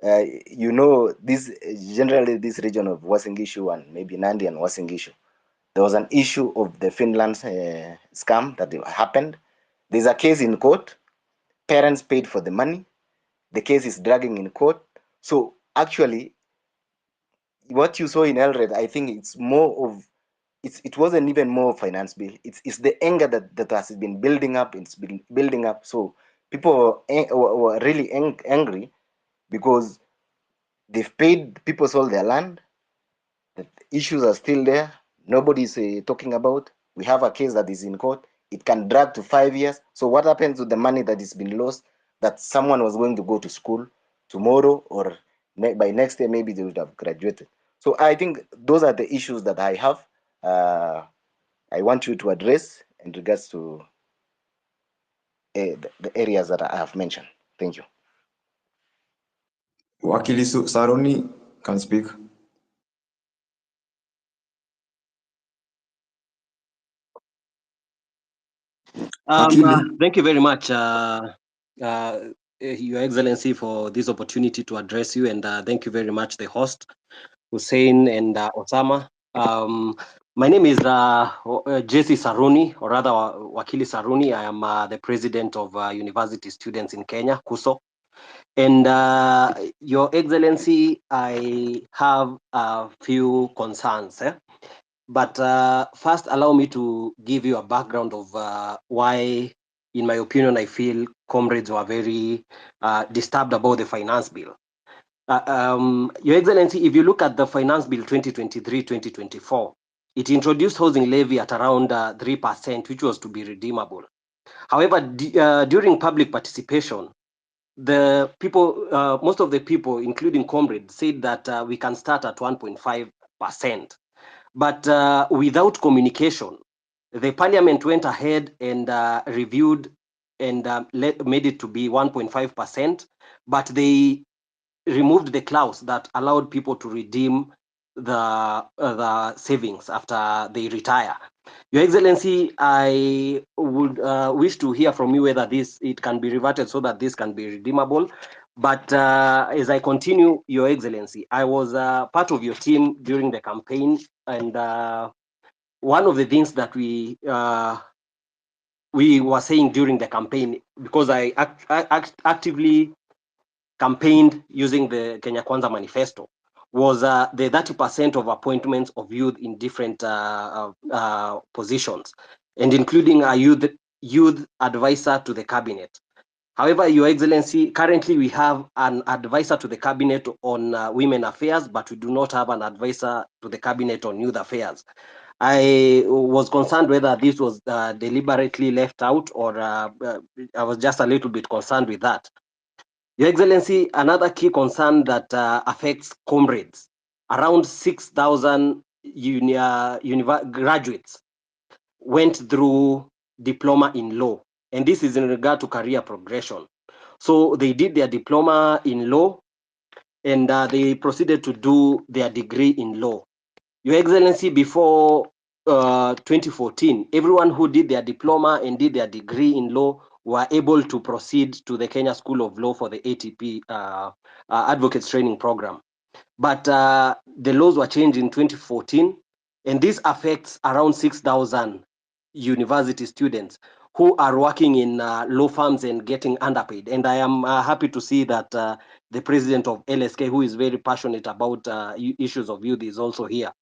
Speaker 8: this generally this region of Uasin and maybe Nandi and Uasin. There was an issue of the Finland scam that happened. There's a case in court. Parents paid for the money. The case is dragging in court. So actually, what you saw in Elred, I think it's more of, it wasn't even more finance bill. It's the anger that has been building up. It's been building up. So people were really angry because They've paid, people sold their land. The issues are still there. Nobody's talking about. We have a case that is in court. It can drag to 5 years. So what happens with the money that is been lost, that someone was going to go to school tomorrow, or by next year maybe they would have graduated? So I think those are the issues that I have. I want you to address in regards to the areas that I have mentioned. Thank you.
Speaker 4: Wakili Saruni can speak. Wakili.
Speaker 9: Thank you very much, Your Excellency, for this opportunity to address you, and thank you very much, the host, Hussein and Osama. My name is Jesse Saruni, or rather Wakili Saruni. I am the president of University Students in Kenya, KUSO. And Your Excellency, I have a few concerns. But first, allow me to give you a background of why, in my opinion, I feel comrades were very disturbed about the finance bill. Your Excellency, if you look at the finance bill 2023-2024, it introduced housing levy at around 3%, which was to be redeemable. However, during public participation, the people, most of the people, including comrades, said that we can start at 1.5%. But without communication, the parliament went ahead and reviewed and made it to be 1.5%, but they removed the clause that allowed people to redeem the savings after they retire. Your Excellency, I would wish to hear from you whether it can be reverted so that this can be redeemable. But as I continue, Your Excellency, I was part of your team during the campaign, and one of the things that we were saying during the campaign, because I actively campaigned using the Kenya Kwanza manifesto, was the 30% of appointments of youth in different positions, and including a youth advisor to the cabinet. However, Your Excellency, currently we have an advisor to the cabinet on women affairs, but we do not have an advisor to the cabinet on youth affairs. I was concerned whether this was deliberately left out, or I was just a little bit concerned with that. Your Excellency, another key concern that affects comrades, around 6,000 graduates went through diploma in law, and this is in regard to career progression. So they did their diploma in law, and they proceeded to do their degree in law. Your Excellency, before 2014, everyone who did their diploma and did their degree in law were able to proceed to the Kenya School of Law for the ATP Advocates Training Program. But the laws were changed in 2014, and this affects around 6,000 university students who are working in law firms and getting underpaid. And I am happy to see that the president of LSK, who is very passionate about issues of youth, is also here.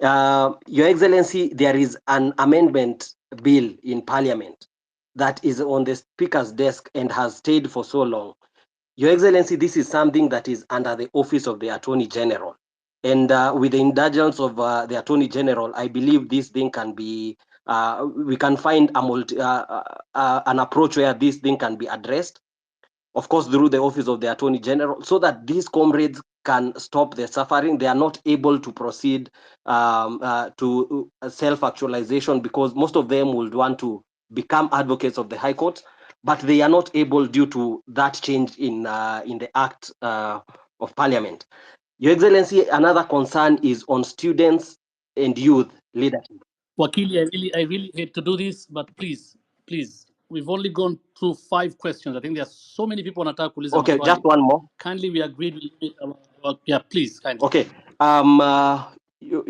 Speaker 9: Your Excellency, there is an amendment bill in Parliament that is on the Speaker's desk and has stayed for so long. Your Excellency, this is something that is under the office of the Attorney General. And with the indulgence of the Attorney General, I believe this thing can be, we can find an approach where this thing can be addressed, of course, through the office of the Attorney General, so that these comrades can stop the suffering. They are not able to proceed to self-actualization, because most of them would want to become advocates of the High Court, but they are not able due to that change in the Act of Parliament. Your Excellency, another concern is on students and youth leadership.
Speaker 2: Wakili, I really hate to do this, but please, we've only gone through 5 questions. I think there are so many people wanataka kuuliza
Speaker 9: Okay,
Speaker 2: maswali.
Speaker 9: just one more.
Speaker 2: Kindly, we agreed. Yeah, please, kindly.
Speaker 9: Okay. Your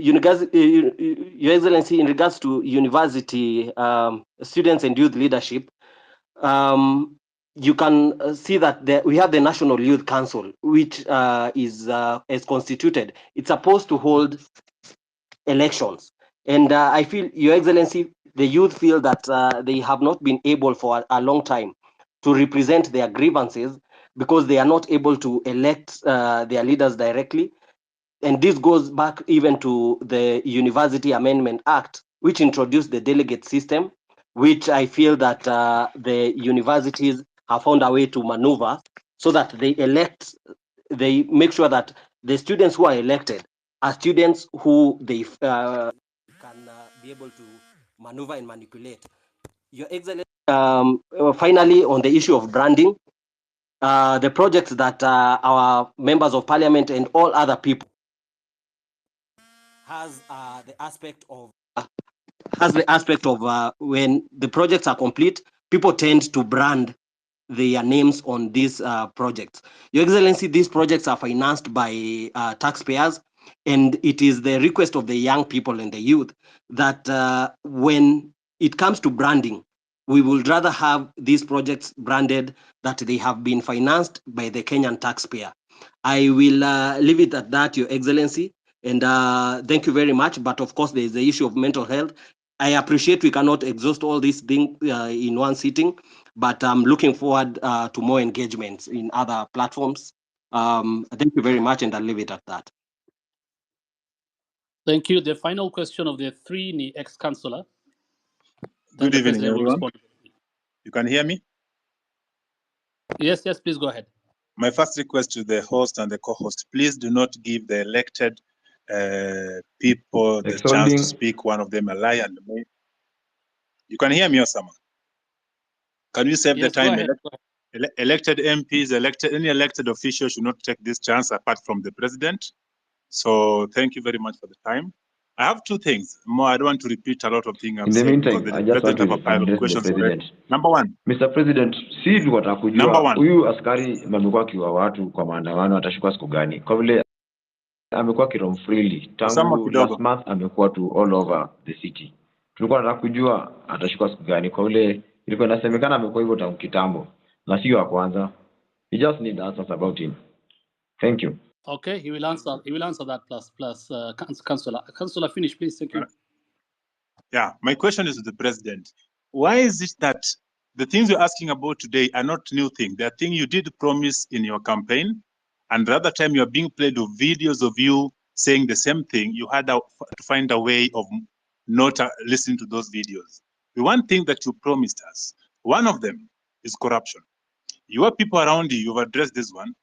Speaker 9: Excellency, in regards to university students and youth leadership, you can see that we have the National Youth Council, which is constituted. It's supposed to hold elections. And I feel, Your Excellency, the youth feel that they have not been able for a long time to represent their grievances. because they are not able to elect their leaders directly. And this goes back even to the University Amendment Act, which introduced the delegate system, which I feel that the universities have found a way to maneuver so that they make sure that the students who are elected are students who they can be able to maneuver and manipulate. Your Excellency, finally, on the issue of branding, the projects that our members of parliament and all other people has the aspect of when the projects are complete, people tend to brand their names on these projects. Your Excellency, these projects are financed by taxpayers, and it is the request of the young people and the youth that when it comes to branding, we would rather have these projects branded that they have been financed by the Kenyan taxpayer. I will leave it at that, Your Excellency, and thank you very much. But of course, there is the issue of mental health. I appreciate we cannot exhaust all these things in one sitting, but I'm looking forward to more engagements in other platforms. Thank you very much, and I'll leave it at that.
Speaker 2: Thank you. The final question of the three ni ex-councillor. Then
Speaker 10: Good
Speaker 2: the
Speaker 10: evening,
Speaker 2: president will
Speaker 10: everyone.
Speaker 2: respond.
Speaker 10: You can hear me?
Speaker 2: Yes, please go ahead.
Speaker 10: My first request to the host and the co-host, please do not give the elected people the chance to speak, one of them a lie and me. You can hear me, Osama? Can you save the
Speaker 2: Yes, go
Speaker 10: time?
Speaker 2: ahead.
Speaker 10: Elected MPs, any elected official should not take this chance apart from the president. So thank you very much for the time. I have two things more. I don't want to repeat a lot of things I've
Speaker 4: In the
Speaker 10: said because
Speaker 4: meantime,
Speaker 10: the
Speaker 4: I just want
Speaker 10: president have a
Speaker 4: to
Speaker 10: pile of
Speaker 4: address the
Speaker 10: questions
Speaker 4: president.
Speaker 10: already. Number one.
Speaker 4: Mr. President, si tunataka
Speaker 10: Number
Speaker 4: kujua
Speaker 10: one.
Speaker 4: huyu askari amekuwa akiwa watu kwa maandamano atashukua siku gani? Kwa vile amekuwa kirom freely tangu last month, amekuwa tu all over the city. Tulikuwa tunataka kujua atashukua siku gani, kwa vile ilikuwa inasemekana amekuwa hivyo tangu kitambo na sio wa kwanza. We just need answers about him. Thank you.
Speaker 2: Okay, he will answer. He will answer that. Plus, councillor. Councillor, finish, please. Thank you.
Speaker 10: Yeah, my question is to the president. Why is it that the things you're asking about today are not new things? They are things you did promise in your campaign, and the other time you are being played with videos of you saying the same thing. You had to find a way of not listening to those videos. The one thing that you promised us, one of them is corruption. Your people around you, you've addressed this one.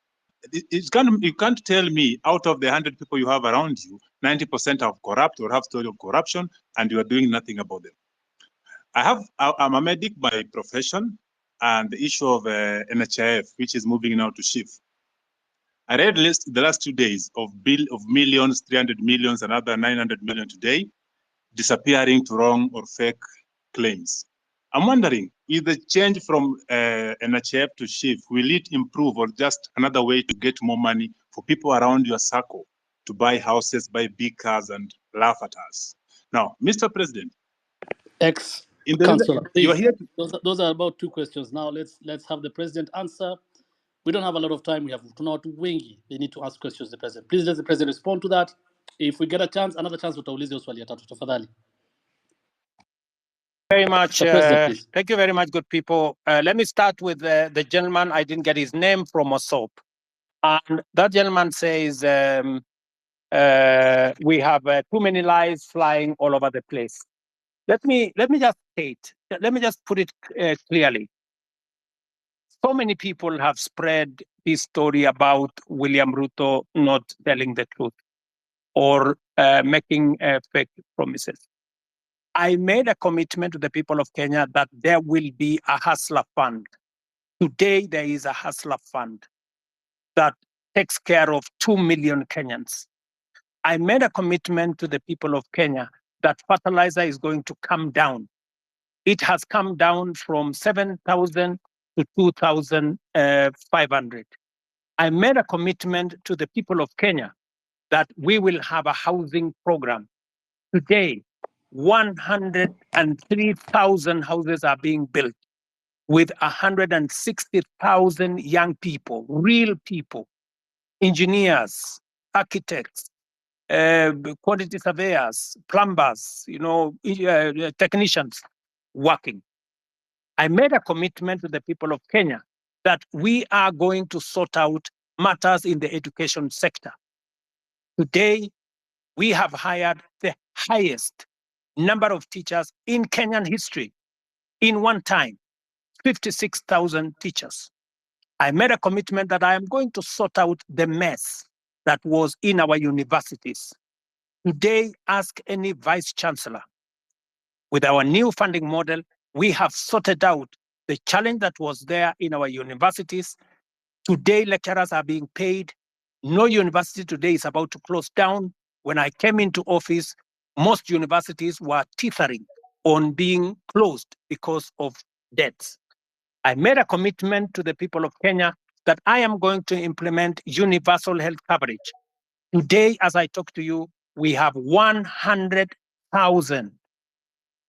Speaker 10: You can't tell me out of the 100 people you have around you, 90% are corrupt or have story of corruption, and you are doing nothing about them. I'm a medic by profession, and the issue of NHIF, which is moving now to shift. I read the last 2 days of millions, 300 millions, another 900 million today, disappearing to wrong or fake claims. I'm wondering, if the change from NHIF to shift, will it improve or just another way to get more money for people around your circle to buy houses, buy big cars, and laugh at us? Now, Mr. President,
Speaker 2: Councillor,
Speaker 10: you are here.
Speaker 2: Those are about two questions. Now let's have the president answer. We don't have a lot of time. We have tunawatu wengi. They need to ask questions to the president. Please let the president respond to that. If we get a chance, another chance, utauliza hiyo swali ya tatu tafadhali.
Speaker 3: Very much.
Speaker 2: Please.
Speaker 3: Thank you very much, good people. Let me start with the gentleman. I didn't get his name, from Osop. And that gentleman says, we have too many lies flying all over the place. Let me just state, let me just put it clearly. So many people have spread this story about William Ruto not telling the truth or making fake promises. I made a commitment to the people of Kenya that there will be a hustler fund. Today, there is a hustler fund that takes care of 2 million Kenyans. I made a commitment to the people of Kenya that fertilizer is going to come down. It has come down from 7,000 to 2,500. I made a commitment to the people of Kenya that we will have a housing program. Today, 103,000 houses are being built with 160,000 young people, real people, engineers, architects, quantity surveyors, plumbers, technicians working. I made a commitment to the people of Kenya that we are going to sort out matters in the education sector. Today, we have hired the highest number of teachers in Kenyan history in one time, 56,000 teachers. I made a commitment that I am going to sort out the mess that was in our universities. Today, ask any vice chancellor. With our new funding model, we have sorted out the challenge that was there in our universities. Today, lecturers are being paid. No university today is about to close down. When I came into office, most universities were teetering on being closed because of debts. I made a commitment to the people of Kenya that I am going to implement universal health coverage. Today, as I talk to you, we have 100,000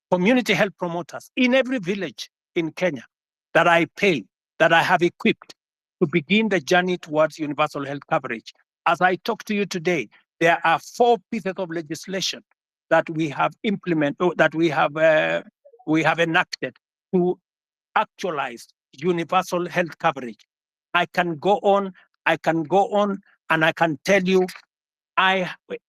Speaker 3: community health promoters in every village in Kenya that I pay, that I have equipped to begin the journey towards universal health coverage. As I talk to you today, there are 4 pieces of legislation that we have implemented, that we have enacted to actualize universal health coverage. I can go on, and I can tell you,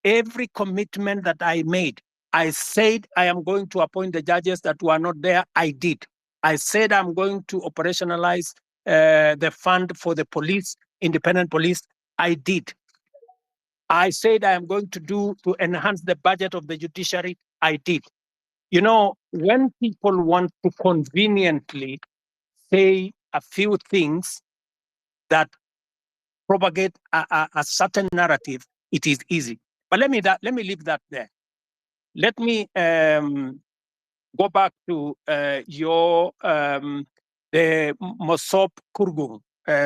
Speaker 3: every commitment that I made, I said I am going to appoint the judges that were not there, I did. I said I'm going to operationalize the fund for the police, independent police, I did. I said I am going to enhance the budget of the judiciary, I did. You know, when people want to conveniently say a few things that propagate a certain narrative, it is easy. But let me leave that there. Let me go back to the Mosop Kurgung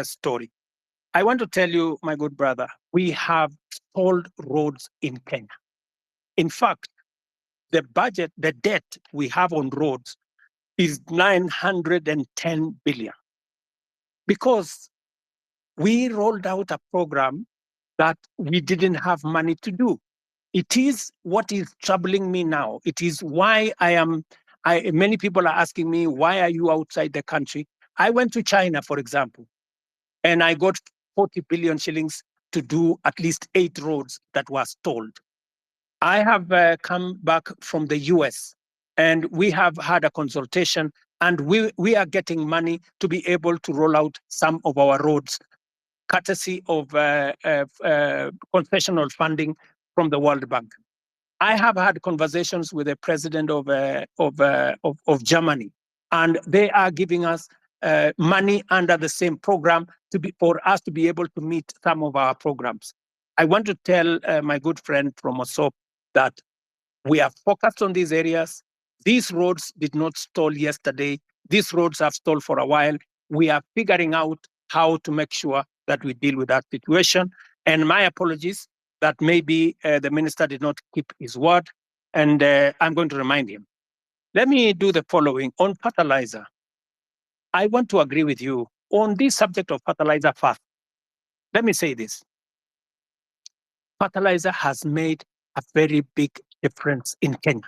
Speaker 3: story. I want to tell you, my good brother, we have stalled roads in Kenya. In fact, the budget, the debt we have on roads is 910 billion. Because we rolled out a program that we didn't have money to do. It is what is troubling me now. It is why many people are asking me, why are you outside the country? I went to China, for example, and I got 40 billion shillings to do at least 8 roads that were stalled. I have come back from the US, and we have had a consultation, and we are getting money to be able to roll out some of our roads, courtesy of concessional funding from the World Bank. I have had conversations with the president of Germany, and they are giving us money under the same program for us to be able to meet some of our programs. I want to tell my good friend from Osop that we are focused on these areas. These roads did not stall yesterday. These roads have stalled for a while. We are figuring out how to make sure that we deal with that situation. And my apologies that maybe the minister did not keep his word. And I'm going to remind him. Let me do the following. On fertilizer, I want to agree with you on this subject of fertilizer first. Let me say this. Fertilizer has made a very big difference in Kenya.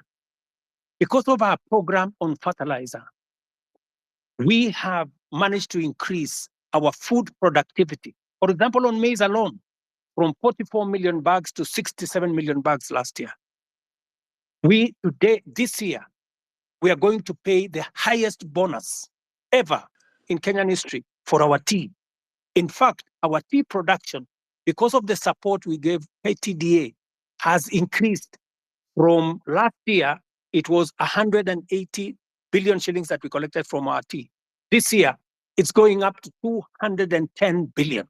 Speaker 3: Because of our program on fertilizer, we have managed to increase our food productivity. For example, on maize alone, from 44 million bags to 67 million bags last year. This year, we are going to pay the highest bonus ever in Kenyan history for our tea. In fact, our tea production, because of the support we gave KTDA, has increased from last year. It was 180 billion shillings that we collected from our tea. This year, it's going up to 210 billion.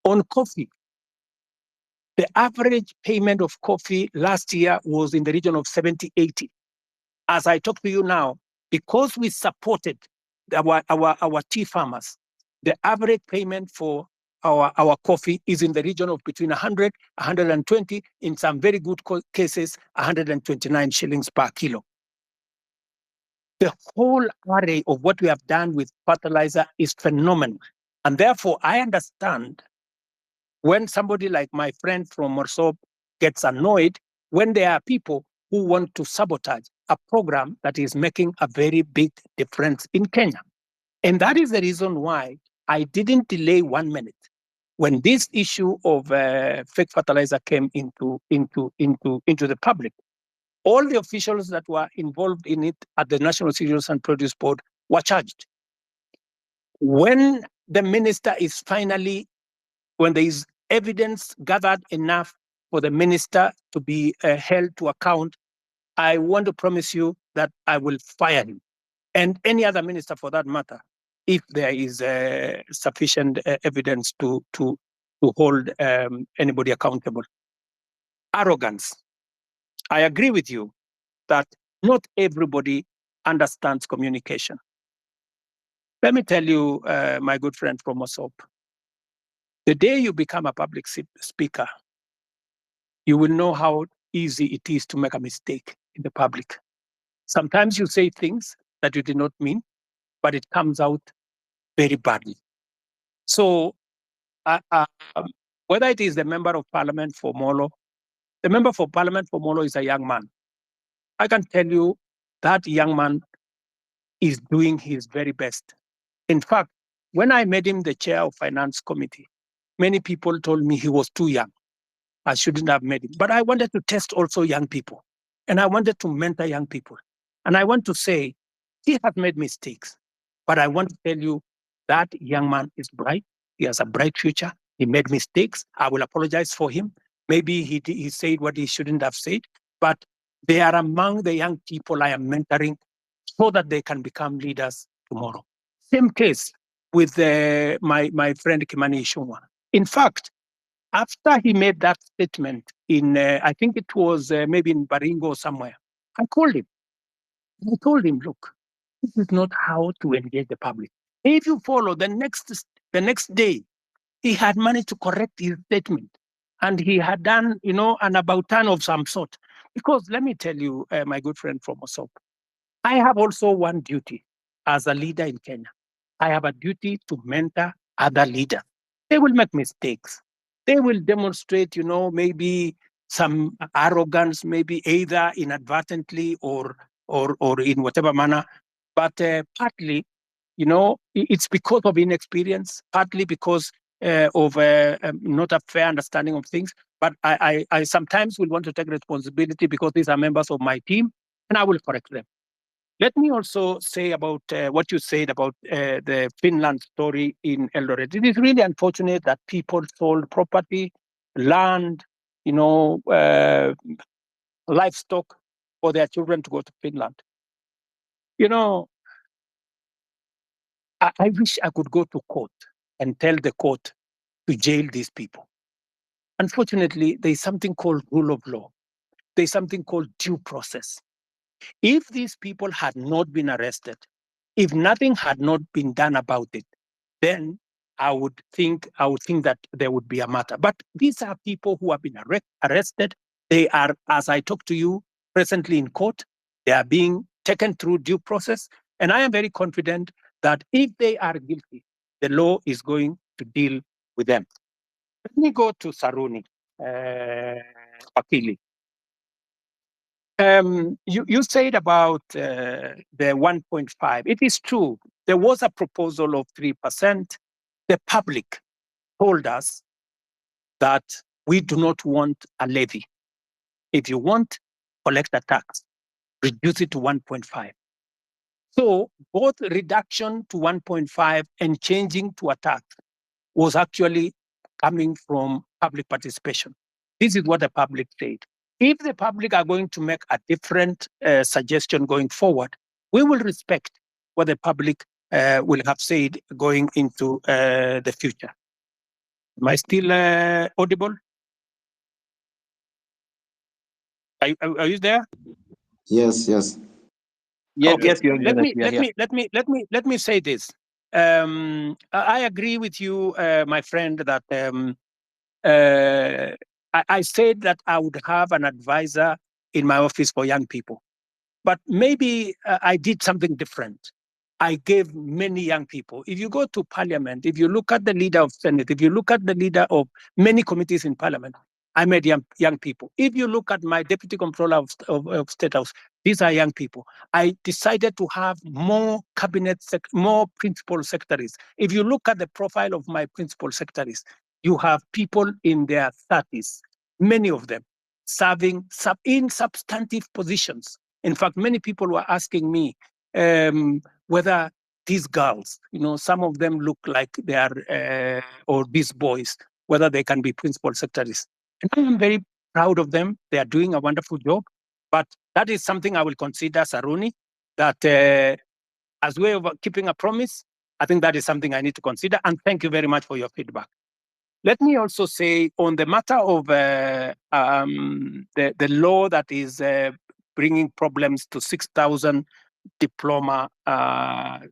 Speaker 3: On coffee, the average payment of coffee last year was in the region of 70, 80. As I talk to you now, because we supported our tea farmers, the average payment for our coffee is in the region of between 100, 120, in some very good cases, 129 shillings per kilo. The whole array of what we have done with fertilizer is phenomenal. And therefore, I understand when somebody like my friend from Morsop gets annoyed when there are people who want to sabotage a program that is making a very big difference in Kenya. And that is the reason why I didn't delay 1 minute. When this issue of fake fertilizer came into the public, all the officials that were involved in it at the National Cereals and Produce Board were charged. When the minister is finally, when there is evidence gathered enough for the minister to be held to account, I want to promise you that I will fire him and any other minister for that matter, if there is sufficient evidence to hold anybody accountable. Arrogance. I agree with you that not everybody understands communication. Let me tell you, my good friend from Mosop, the day you become a public speaker, you will know how easy it is to make a mistake in the public. Sometimes you say things that you did not mean, but it comes out very badly. So whether it is the member of parliament for Molo, the member for parliament for Molo is a young man. I can tell you that young man is doing his very best. In fact, when I made him the chair of finance committee, many people told me he was too young. I shouldn't have made him. But I wanted to test also young people. And I wanted to mentor young people. And I want to say, he has made mistakes. But I want to tell you that young man is bright. He has a bright future. He made mistakes. I will apologize for him. Maybe he said what he shouldn't have said. But they are among the young people I am mentoring so that they can become leaders tomorrow. Same case with my friend Kimani Ichung'wah. In fact, after he made that statement in, I think it was maybe in Baringo or somewhere, I called him. I told him, look, this is not how to engage the public. If you follow the next day, he had managed to correct his statement. And he had done, an about turn of some sort. Because let me tell you, my good friend from Mosop, I have also one duty as a leader in Kenya. I have a duty to mentor other leaders. They will make mistakes. They will demonstrate, maybe some arrogance, maybe either inadvertently or in whatever manner. But partly, it's because of inexperience, partly because of not a fair understanding of things. But I sometimes will want to take responsibility because these are members of my team, and I will correct them. Let me also say about what you said about the Finland story in Eldoret. It is really unfortunate that people sold property, land, livestock for their children to go to Finland. I wish I could go to court and tell the court to jail these people. Unfortunately, there's something called rule of law. There's something called due process. If these people had not been arrested, if nothing had not been done about it, then I would think that there would be a matter. But these are people who have been arrested. They are, as I talk to you, presently in court. They are being taken through due process. And I am very confident that if they are guilty, the law is going to deal with them. Let me go to Saruni, Wakili. You said about the 1.5. It is true. There was a proposal of 3%. The public told us that we do not want a levy. If you want, collect a tax, reduce it to 1.5. So both reduction to 1.5 and changing to a tax was actually coming from public participation. This is what the public said. If the public are going to make a different suggestion going forward, we will respect what the public will have said going into the future. Am I still audible? Are you there?
Speaker 8: Yes.
Speaker 9: Yes,
Speaker 3: Okay.
Speaker 9: yes, Your Excellency, we are here.
Speaker 3: Let me say this. I agree with you, my friend, that I said that I would have an advisor in my office for young people. But maybe I did something different. I gave many young people. If you go to parliament, if you look at the leader of Senate, if you look at the leader of many committees in parliament, I made young people. If you look at my deputy comptroller of State House, These are young people. I decided to have more more principal secretaries. If you look at the profile of my principal secretaries, you have people in their 30s, many of them serving in substantive positions. In fact, many people were asking me whether these girls, some of them look like they are, or these boys, whether they can be principal secretaries. And I am very proud of them. They are doing a wonderful job. But that is something I will consider, Saruni, that as way of keeping a promise, I think that is something I need to consider. And thank you very much for your feedback. Let me also say on the matter of the law that is bringing problems to 6,000 diploma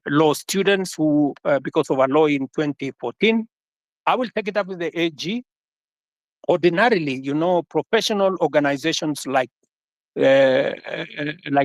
Speaker 3: law students who, because of a law in 2014, I will take it up with the AG. Ordinarily, professional organizations like the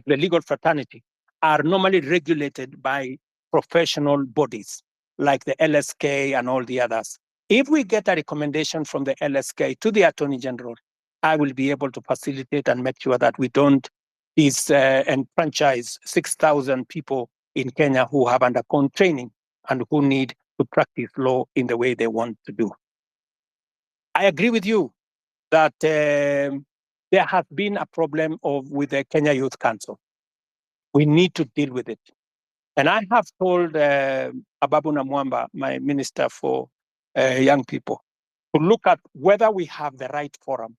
Speaker 3: legal fraternity are normally regulated by professional bodies like the LSK and all the others. If we get a recommendation from the LSK to the Attorney General, I will be able to facilitate and make sure that we don't enfranchise 6,000 people in Kenya who have undergone training and who need to practice law in the way they want to do. I agree with you that there has been a problem with the Kenya Youth Council. We need to deal with it. And I have told Ababu Namwamba, my minister for young people, to look at whether we have the right forum.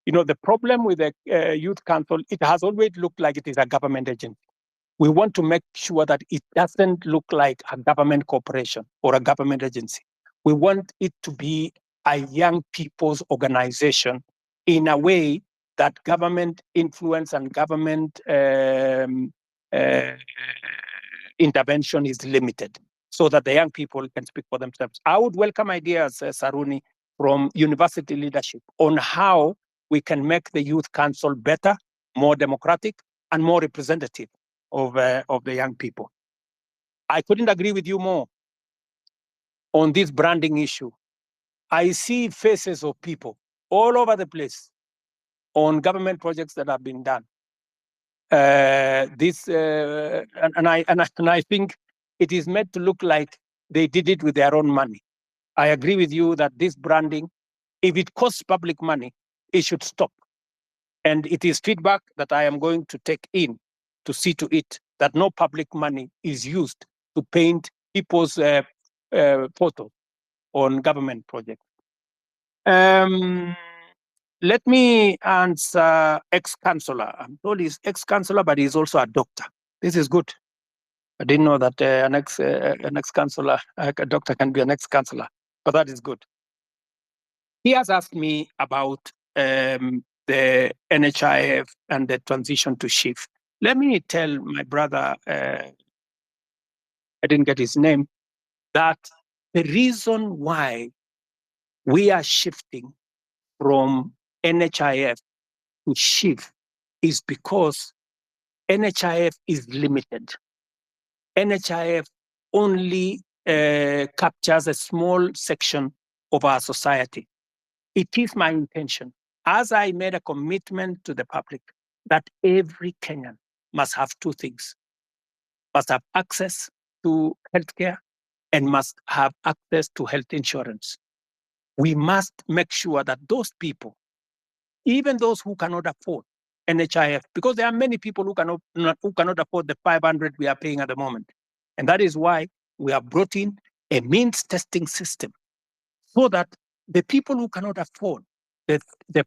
Speaker 3: The problem with the Youth Council, it has always looked like it is a government agency. We want to make sure that it doesn't look like a government corporation or a government agency. We want it to be a young people's organization in a way that government influence and government intervention is limited so that the young people can speak for themselves. I would welcome ideas, Saruni, from university leadership on how we can make the Youth Council better, more democratic, and more representative of the young people. I couldn't agree with you more on this branding issue. I see faces of people all over the place on government projects that have been done. And I think it is meant to look like they did it with their own money. I agree with you that this branding, if it costs public money, it should stop. And it is feedback that I am going to take in to see to it that no public money is used to paint people's photos on government projects. Let me answer ex-councillor. I'm told he's ex-councillor, but he's also a doctor. This is good. I didn't know that an ex-councillor, a doctor can be an ex-councillor, but that is good. He has asked me about the NHIF and the transition to shift. Let me tell my brother, I didn't get his name, that the reason why we are shifting from NHIF to shift is because NHIF is limited. NHIF only captures a small section of our society. It is my intention, as I made a commitment to the public, that every Kenyan must have two things: must have access to healthcare and must have access to health insurance. We must make sure that those people, even those who cannot afford NHIF, because there are many people who cannot afford the 500 we are paying at the moment. And that is why we have brought in a means testing system so that the people who cannot afford the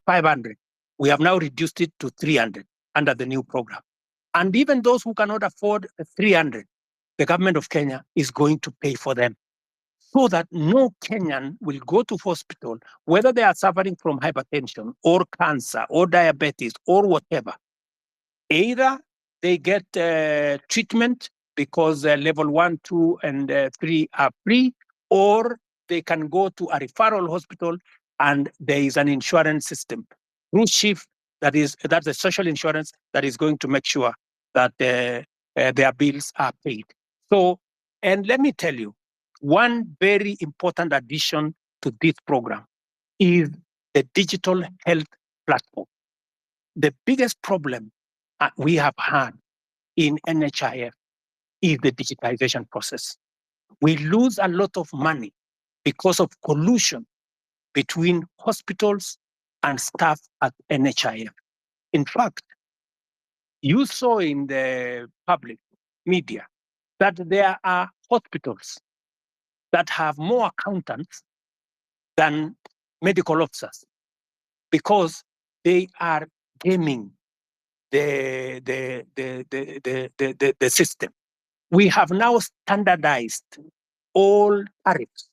Speaker 3: 500, we have now reduced it to 300 under the new program. And even those who cannot afford 300, the government of Kenya is going to pay for them, so that no Kenyan will go to hospital, whether they are suffering from hypertension or cancer or diabetes or whatever. Either they get treatment because level 1, 2, and 3 are free, or they can go to a referral hospital and there is an insurance system through SHIF, that's a social insurance that is going to make sure that their bills are paid. So, and let me tell you, one very important addition to this program is the digital health platform. The biggest problem we have had in NHIF is the digitization process. We lose a lot of money because of collusion between hospitals and staff at NHIF. In fact, you saw in the public media that there are hospitals that have more accountants than medical officers because they are gaming the system. We have now standardized all tariffs.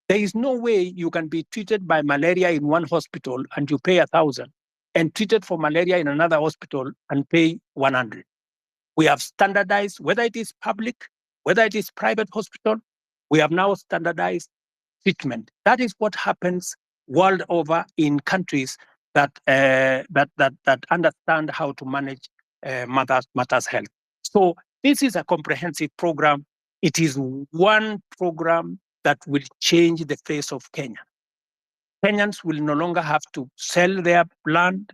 Speaker 3: There is no way you can be treated by malaria in one hospital and you pay 1,000 and treated for malaria in another hospital and pay 100. We have standardized, whether it is public, whether it is private hospital, we have now standardized treatment. That is what happens world over in countries that that understand how to manage matters health. So this is a comprehensive program. It is one program that will change the face of Kenya. Kenyans will no longer have to sell their land,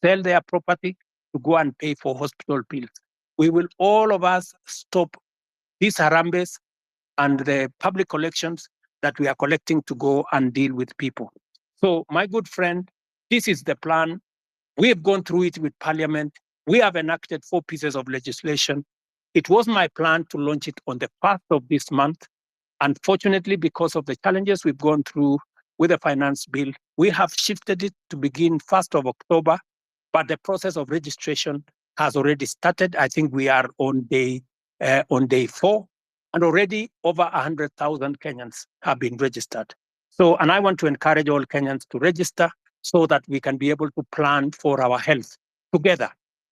Speaker 3: sell their property to go and pay for hospital bills. We will, all of us, stop these harambes and the public collections that we are collecting to go and deal with people. So, my good friend, this is the plan. We have gone through it with Parliament. We have enacted 4 pieces of legislation. It was my plan to launch it on the 1st of this month. Unfortunately, because of the challenges we've gone through with the finance bill, we have shifted it to begin 1st of October, but the process of registration has already started. I think we are on day 4, and already over 100,000 Kenyans have been registered. So, and I want to encourage all Kenyans to register so that we can be able to plan for our health together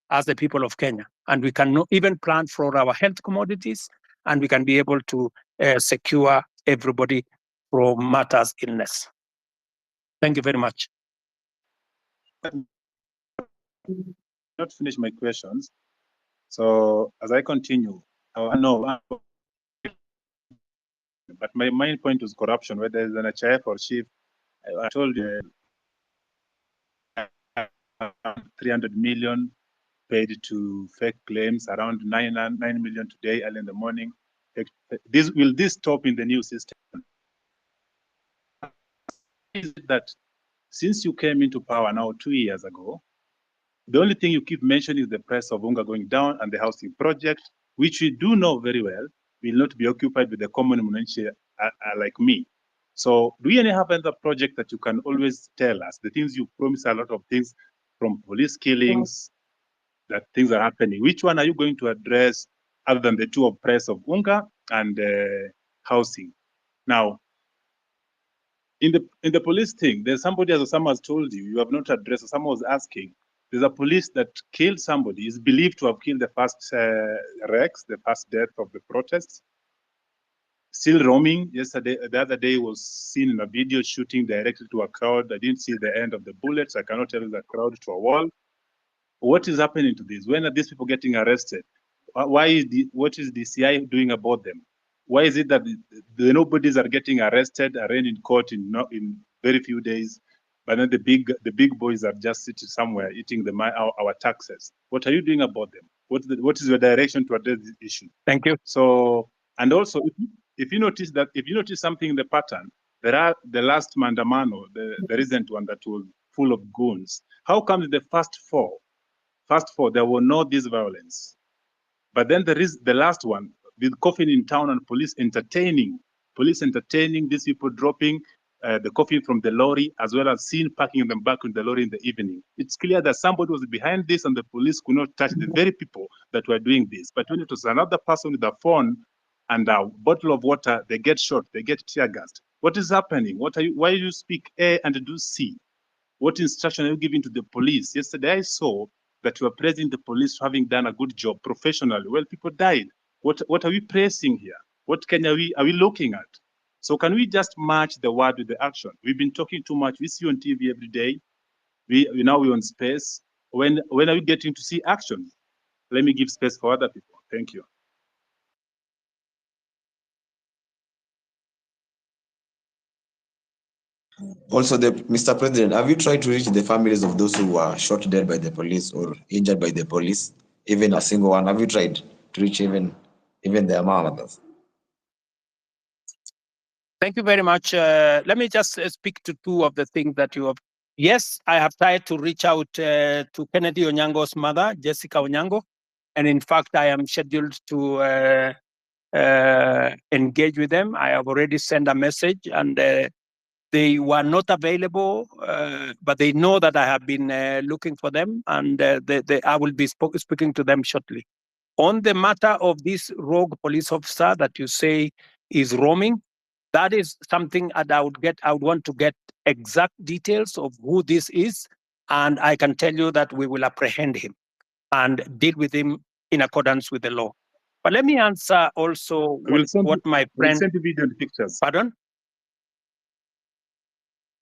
Speaker 3: as the people of Kenya. And we can even plan for our health commodities, and we can be able to secure everybody from matters illness. Thank you very much.
Speaker 10: Not finish my questions. So as I continue, I know, but my main point was corruption, whether it's an HIF or chief. I told you 300 million paid to fake claims, around 9 million today, early in the morning. Will this stop in the new system? Is that since you came into power now 2 years ago, the only thing you keep mentioning is the price of unga going down and the housing project, which we do know very well will not be occupied with the common mwananchi like me. So do you have another project that you can always tell us? The things you promise, a lot of things, from police killings, that things are happening. Which one are you going to address other than the 2 of price of unga and housing? Now, in the police thing, there's somebody, as someone has told you, you have not addressed, someone was asking, there's a police that killed somebody, is believed to have killed the first Rex, the first death of the protests. Still roaming. Yesterday, the other day, was seen in a video shooting directly to a crowd. I didn't see the end of the bullets. I cannot tell the crowd to a wall. What is happening to this? When are these people getting arrested? What is the CI doing about them? Why is it that the nobodies are getting arrested, arraigned in court in very few days, but then the big boys are just sitting somewhere eating our taxes? What are you doing about them? What is your direction to address this issue?
Speaker 3: Thank you.
Speaker 10: So, and also, if you notice something in the pattern, there are the last Mandamano, the recent one that was full of goons. How come the first four, there were no this violence? But then there is the last one with coffin in town and police entertaining these people dropping the coffin from the lorry, as well as seen packing them back in the lorry in the evening. It's clear that somebody was behind this and the police could not touch the very people that were doing this. But when it was another person with a phone and a bottle of water, they get shot, they get tear gassed. What is happening? Why do you speak A and do C? What instruction are you giving to the police? Yesterday I saw that you are praising the police for having done a good job professionally. Well, people died. What are we praising here? What Kenya are we looking at? So can we just match the word with the action? We've been talking too much. We see you on TV every day. We're on space. When are we getting to see action? Let me give space for other people. Thank you.
Speaker 4: Also, Mr. President, have you tried to reach the families of those who were shot dead by the police or injured by the police? Even a single one? Have you tried to reach even their mothers?
Speaker 3: Thank you very much. Let me just speak to two of the things that you have. Yes, I have tried to reach out to Kennedy Onyango's mother, Jessica Onyango. And in fact, I am scheduled to engage with them. I have already sent a message, and they were not available, but they know that I have been looking for them, and I will be speaking to them shortly. On the matter of this rogue police officer that you say is roaming, that is something that I would want to get exact details of who this is, and I can tell you that we will apprehend him and deal with him in accordance with the law. But let me answer also what my friend...
Speaker 10: We'll send you video and pictures.
Speaker 3: Pardon?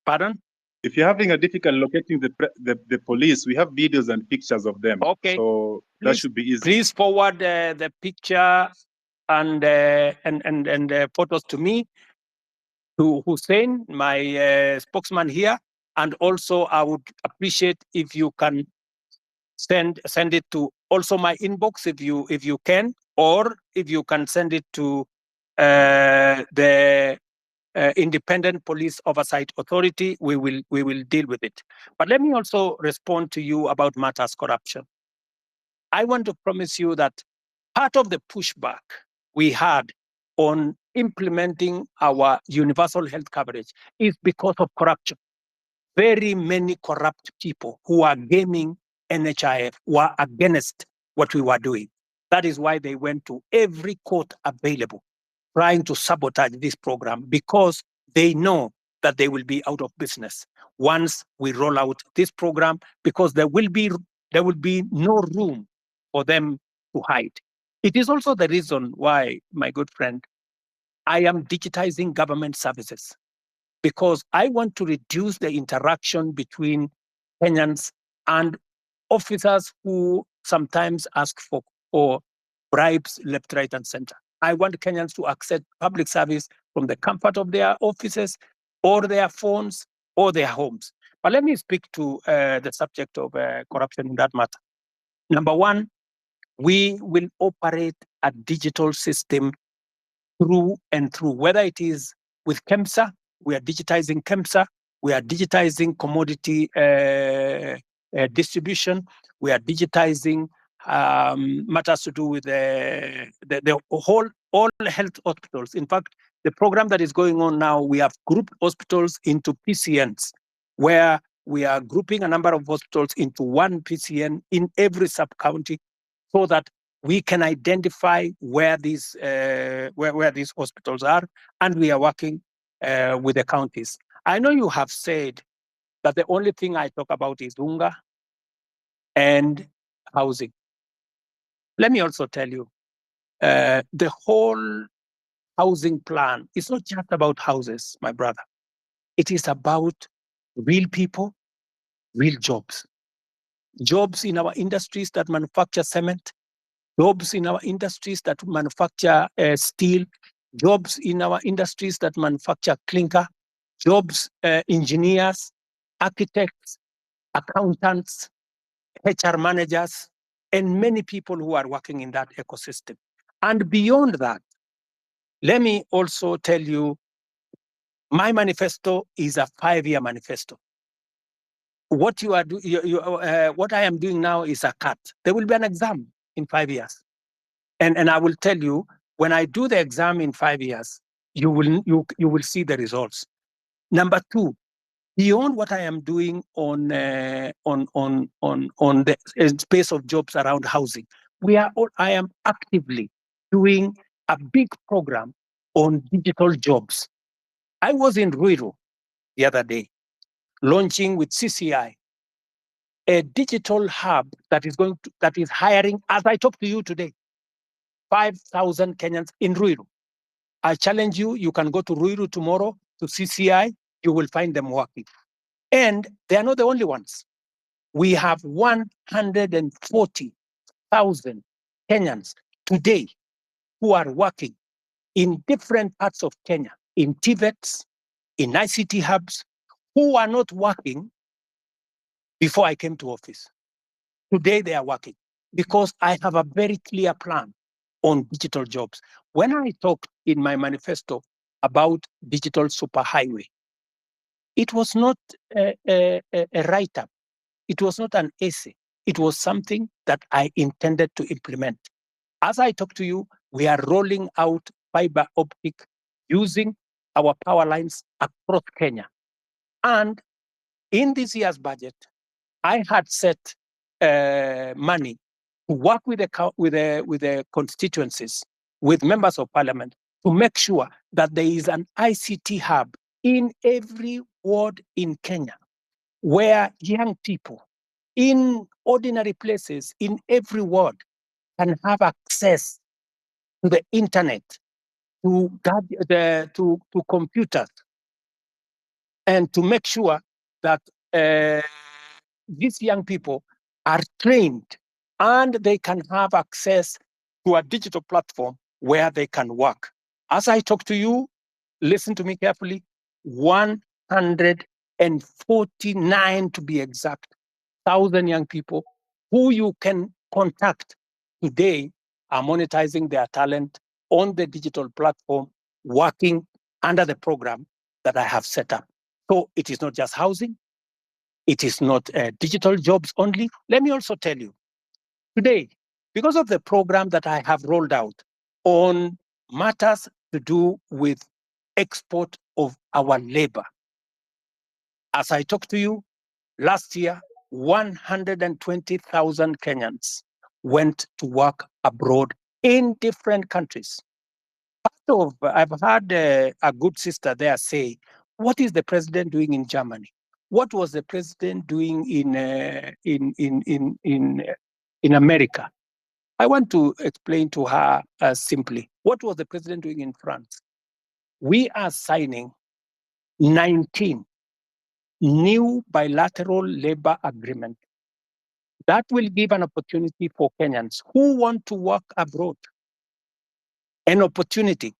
Speaker 3: Pardon?
Speaker 10: If you're having a difficult locating the police, we have videos and pictures of them.
Speaker 3: Okay.
Speaker 10: So that should be easy.
Speaker 3: Please forward the picture and photos to me, to Hussein, my spokesman here, and also I would appreciate if you can send it to also my inbox if you can, or if you can send it to the Independent Police Oversight Authority. We will deal with it. But let me also respond to you about matters corruption. I want to promise you that part of the pushback we had on implementing our universal health coverage is because of corruption. Very many corrupt people who are gaming NHIF were against what we were doing. That is why they went to every court available, trying to sabotage this program, because they know that they will be out of business once we roll out this program, because there will be no room for them to hide. It is also the reason why, my good friend, I am digitizing government services, because I want to reduce the interaction between Kenyans and officers who sometimes ask for bribes left, right, and center. I want Kenyans to access public service from the comfort of their offices or their phones or their homes. But let me speak to the subject of corruption in that matter. Number one, we will operate a digital system through and through, whether it is with KEMSA, we are digitizing KEMSA, we are digitizing commodity distribution, we are digitizing matters to do with the all health hospitals. In fact, the program that is going on now, we have grouped hospitals into PCNs, where we are grouping a number of hospitals into one PCN in every sub-county, so that we can identify where these hospitals are, and we are working with the counties. I know you have said that the only thing I talk about is unga and housing. Let me also tell you, the whole housing plan is not just about houses, my brother. It is about real people, real jobs. Jobs in our industries that manufacture cement, jobs in our industries that manufacture steel, jobs in our industries that manufacture clinker, jobs, engineers, architects, accountants, HR managers, and many people who are working in that ecosystem. And beyond that, let me also tell you, my manifesto is a 5-year manifesto. What what I am doing now is a cut. There will be an exam in 5 years. And I will tell you, when I do the exam in 5 years, you will see the results. Number two, beyond what I am doing on the space of jobs around housing, I am actively doing a big program on digital jobs. I was in Ruiru the other day, launching with CCI a digital hub that is hiring, as I talk to you today, 5,000 Kenyans in Ruiru. I challenge you, you can go to Ruiru tomorrow to CCI, you will find them working. And they are not the only ones. We have 140,000 Kenyans today who are working in different parts of Kenya, in TVETs, in ICT hubs, who were not working before I came to office. Today they are working because I have a very clear plan on digital jobs. When I talked in my manifesto about digital superhighway, it was not a write-up. It was not an essay. It was something that I intended to implement. As I talk to you, we are rolling out fiber optic using our power lines across Kenya. And in this year's budget, I had set money to work with the constituencies, with members of parliament, to make sure that there is an ICT hub in every ward in Kenya, where young people in ordinary places in every ward can have access to the internet, to computers, and to make sure that these young people are trained and they can have access to a digital platform where they can work. As I talk to you, listen to me carefully, 149 to be exact, 1,000 young people who you can contact today are monetizing their talent on the digital platform, working under the program that I have set up. So it is not just housing, it is not digital jobs only. Let me also tell you, today, because of the program that I have rolled out on matters to do with export of our labor, as I talk to you, last year, 120,000 Kenyans went to work abroad in different countries. I've had a good sister there say, what is the president doing in Germany? What was the president doing in America? I want to explain to her simply, what was the president doing in France? We are signing 19 new bilateral labor agreements that will give an opportunity for Kenyans who want to work abroad, an opportunity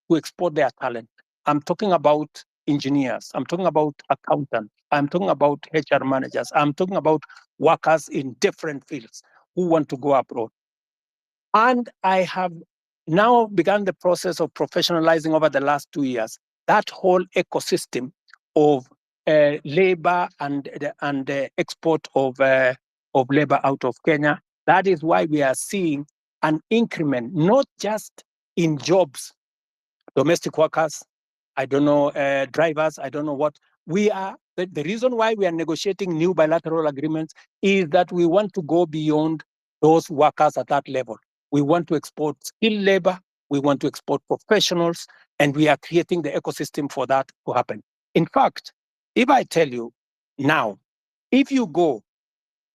Speaker 3: to export their talent. I'm talking about engineers, I'm talking about accountants, I'm talking about HR managers, I'm talking about workers in different fields who want to go abroad. And I have now begun the process of professionalizing over the last 2 years that whole ecosystem of labor and the export of labor out of Kenya. That is why we are seeing an increment, not just in jobs, domestic workers, I don't know, drivers, I don't know what. The reason why we are negotiating new bilateral agreements is that we want to go beyond those workers at that level. We want to export skilled labor, we want to export professionals, and we are creating the ecosystem for that to happen. In fact, if I tell you now, if you go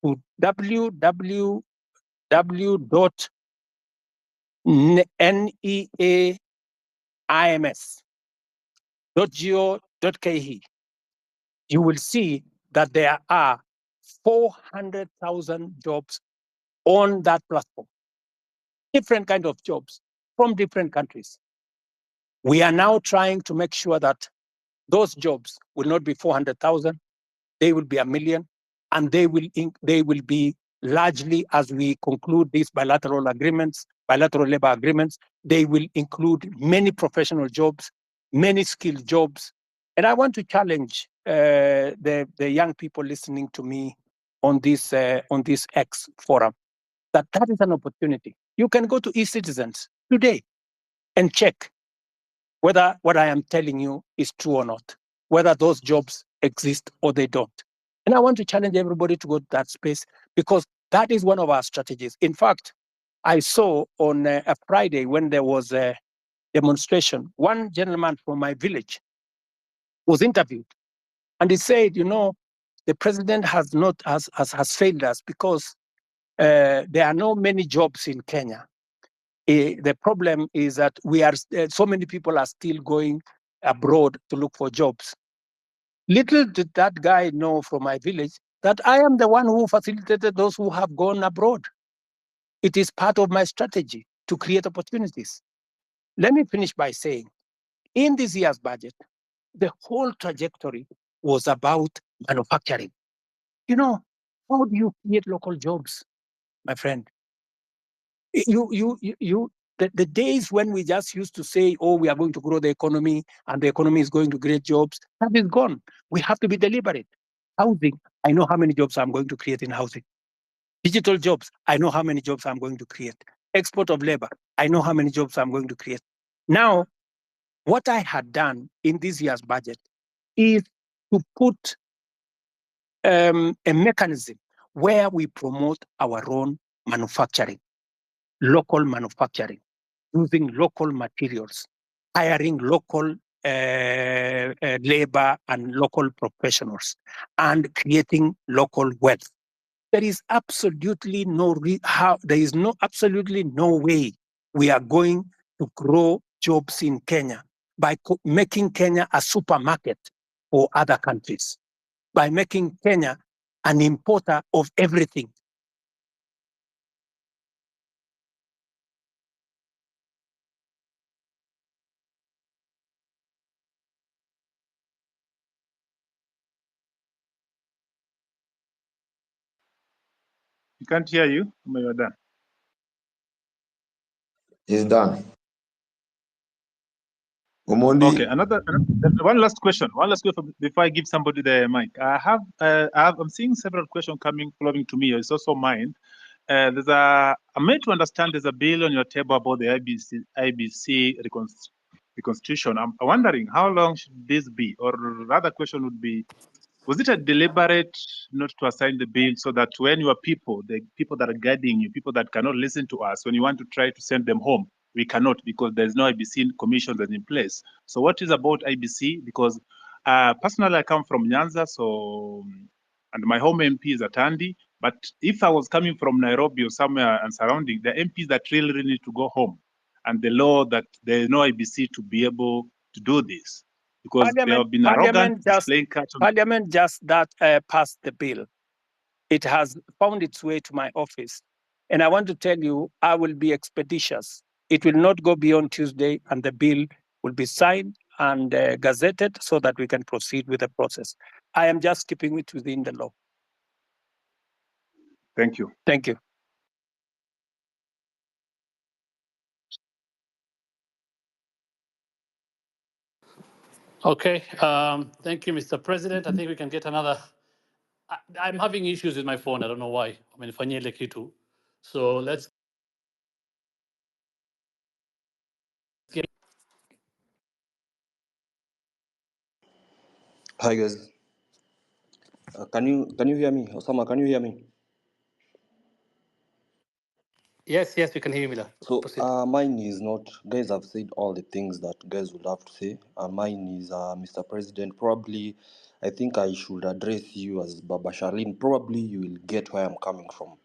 Speaker 3: to www.neaims.go.ke, you will see that there are 400,000 jobs on that platform, different kind of jobs from different countries. We are now trying to make sure that those jobs will not be 400,000, they will be 1 million, and they will be largely, as we conclude these bilateral agreements, bilateral labor agreements, they will include many professional jobs, many skilled jobs. And I want to challenge the young people listening to me on this X forum, that is an opportunity. You can go to eCitizens today and check whether what I am telling you is true or not, whether those jobs exist or they don't. And I want to challenge everybody to go to that space, because that is one of our strategies. In fact, I saw on a Friday when there was a demonstration, one gentleman from my village was interviewed, and he said, the president has failed us because there are not many jobs in Kenya. The problem is that so many people are still going abroad to look for jobs. Little did that guy know from my village that I am the one who facilitated those who have gone abroad. It is part of my strategy to create opportunities. Let me finish by saying, in this year's budget, the whole trajectory was about manufacturing. You know, how do you create local jobs, my friend? The days when we just used to say, oh, we are going to grow the economy and the economy is going to create jobs, that is gone. We have to be deliberate. Housing, I know how many jobs I'm going to create in housing. Digital jobs, I know how many jobs I'm going to create. Export of labor, I know how many jobs I'm going to create. Now, what I had done in this year's budget is to put a mechanism where we promote our own manufacturing, local manufacturing, using local materials, hiring local labor and local professionals, and creating local wealth. There is absolutely absolutely no way we are going to grow jobs in Kenya by making Kenya a supermarket for other countries, by making Kenya an importer of everything.
Speaker 10: We can't hear you. You are done.
Speaker 4: He's done. Omondi.
Speaker 10: Okay, one last question. One last question before I give somebody the mic. I'm seeing several questions flowing to me. It's also mine. I'm made to understand there's a bill on your table about the IBC reconstitution. I'm wondering how long should this be? Or rather question would be, was it a deliberate not to assign the bill so that when your people, the people that are guiding you, people that cannot listen to us, when you want to try to send them home, we cannot because there's no IBC commission that's in place. So what is about IBC? Because personally, I come from Nyanza, and my home MP is at Tandi. But if I was coming from Nairobi or somewhere and surrounding, the MPs that really need to go home, and the law that there is no IBC to be able to do this, because they have been arrogant, displaying cartoon.
Speaker 3: Parliament just passed the bill. It has found its way to my office. And I want to tell you, I will be expeditious. It will not go beyond Tuesday, and the bill will be signed and gazetted so that we can proceed with the process. I am just keeping it within the law.
Speaker 10: Thank you.
Speaker 3: Thank you.
Speaker 2: Okay, thank you, Mr. President. I think we can get another. I'm having issues with my phone. I don't know why. Amenifanyia ile kitu. So let's get.
Speaker 11: Hi guys, can you hear me? Osama, can you hear me?
Speaker 2: Yes, we can hear you, Mila.
Speaker 11: So
Speaker 2: Proceed.
Speaker 11: mine is not. Guys have said all the things that guys would have to say. Mine is Mr. President. Probably, I think I should address you as Baba Sharlin. Probably you will get where I'm coming from.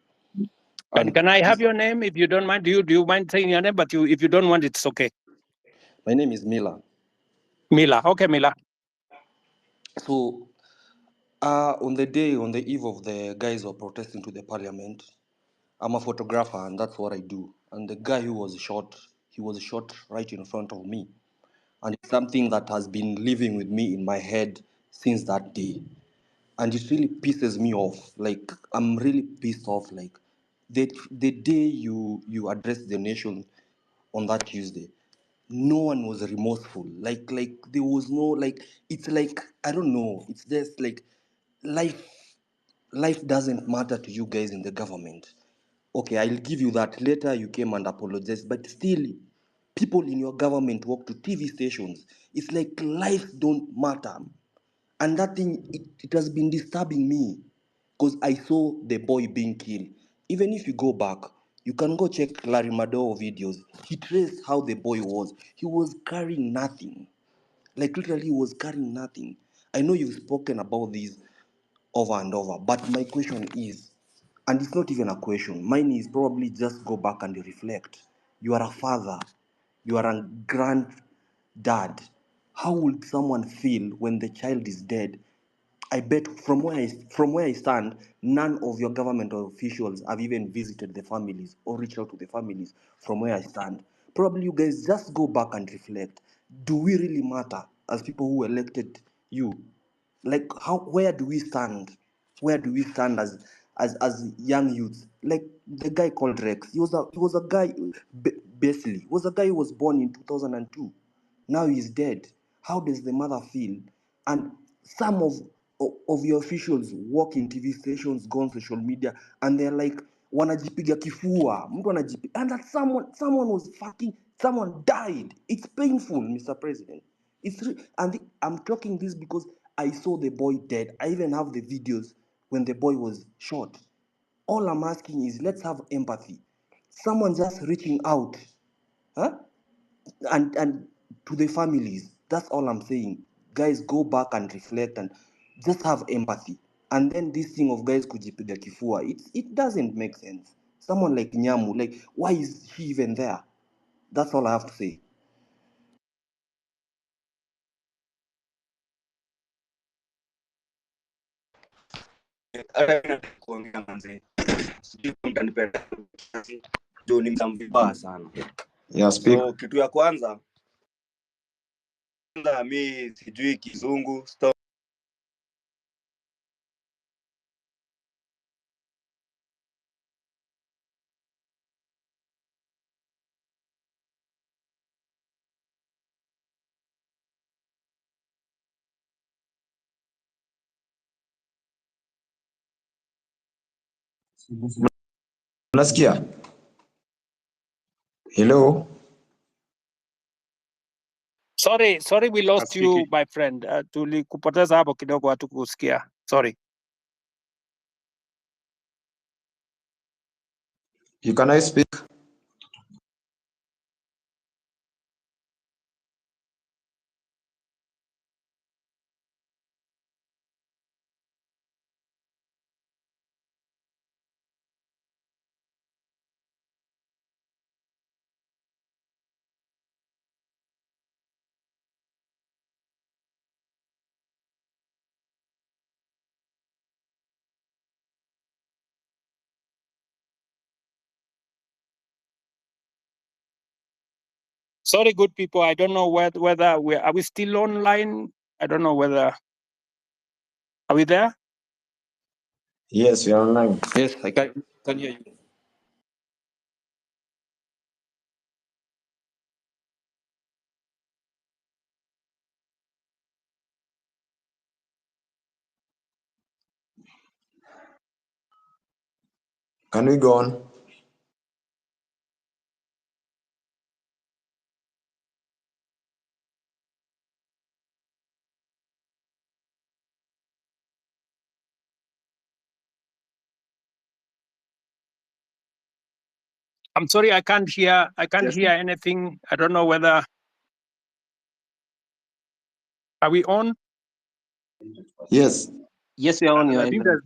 Speaker 11: And
Speaker 3: can I have your name if you don't mind? Do you mind saying your name? But if you don't want, it's okay.
Speaker 11: My name is Mila.
Speaker 3: Mila. Okay, Mila.
Speaker 11: So on the eve of the guys who are protesting to the parliament, I'm a photographer and that's what I do. And the guy who was shot, he was shot right in front of me. And it's something that has been living with me in my head since that day. And it really pisses me off. Like, I'm really pissed off. Like, the day you addressed the nation on that Tuesday, no one was remorseful. Like there was no, like, it's like, I don't know. It's just like life doesn't matter to you guys in the government. Okay, I'll give you that. Later you came and apologized, but still, people in your government walk to TV stations. It's like life don't matter. And that thing, it has been disturbing me because I saw the boy being killed. Even if you go back, you can go check Larry Madowo videos. He traced how the boy was. He was carrying nothing. Like literally, he was carrying nothing. I know you've spoken about this over and over, but my question is, and it's not even a question, mine is probably just go back and reflect. You are a father, you are a granddad. How would someone feel when the child is dead? I bet from where I stand, none of your government officials have even visited the families or reached out to the families from where I stand. Probably you guys just go back and reflect. Do we really matter as people who elected you? Like, where do we stand? Where do we stand as young youths? Like the guy called Rex, he was a guy, basically was a guy who was born in 2002. Now he's dead. How does the mother feel? And some of your officials work in TV stations, go on social media, and they're like, wanajipiga kifua, mtu anajipiga, and that someone was fucking, someone died. It's painful, Mr. President. I'm talking this because I saw the boy dead. I even have the videos when the boy was shot. All I'm asking is, let's have empathy. Someone just reaching out, huh? And to the families. That's all I'm saying. Guys, go back and reflect and just have empathy. And then this thing of guys kujipiga kifua, it doesn't make sense. Someone like Nyamu, like, why is she even there? That's all I have to say.
Speaker 12: Kuongea manze. Sijui kama mtanipenda kiasi. Ndio ni mvibaya sana.
Speaker 4: Yeah, speak.
Speaker 12: So kitu ya kwanza mi sijui kizungu stop.
Speaker 4: Unasikia? Hello?
Speaker 3: Sorry, we lost you,
Speaker 10: Speaking.
Speaker 3: my friend. Tulikupoteza hapo kidogo, hatukusikia. Sorry.
Speaker 4: You can I speak?
Speaker 3: Sorry, good people. I don't know whether are we still online? I don't know whether, are we there?
Speaker 4: Yes, we are online.
Speaker 12: Yes, I can hear you.
Speaker 4: Can we go on?
Speaker 3: I'm sorry, I can't hear
Speaker 10: Yes.
Speaker 3: hear anything. I don't know whether, are we on?
Speaker 4: Yes.
Speaker 9: Yes, we are on your
Speaker 10: I think
Speaker 9: end.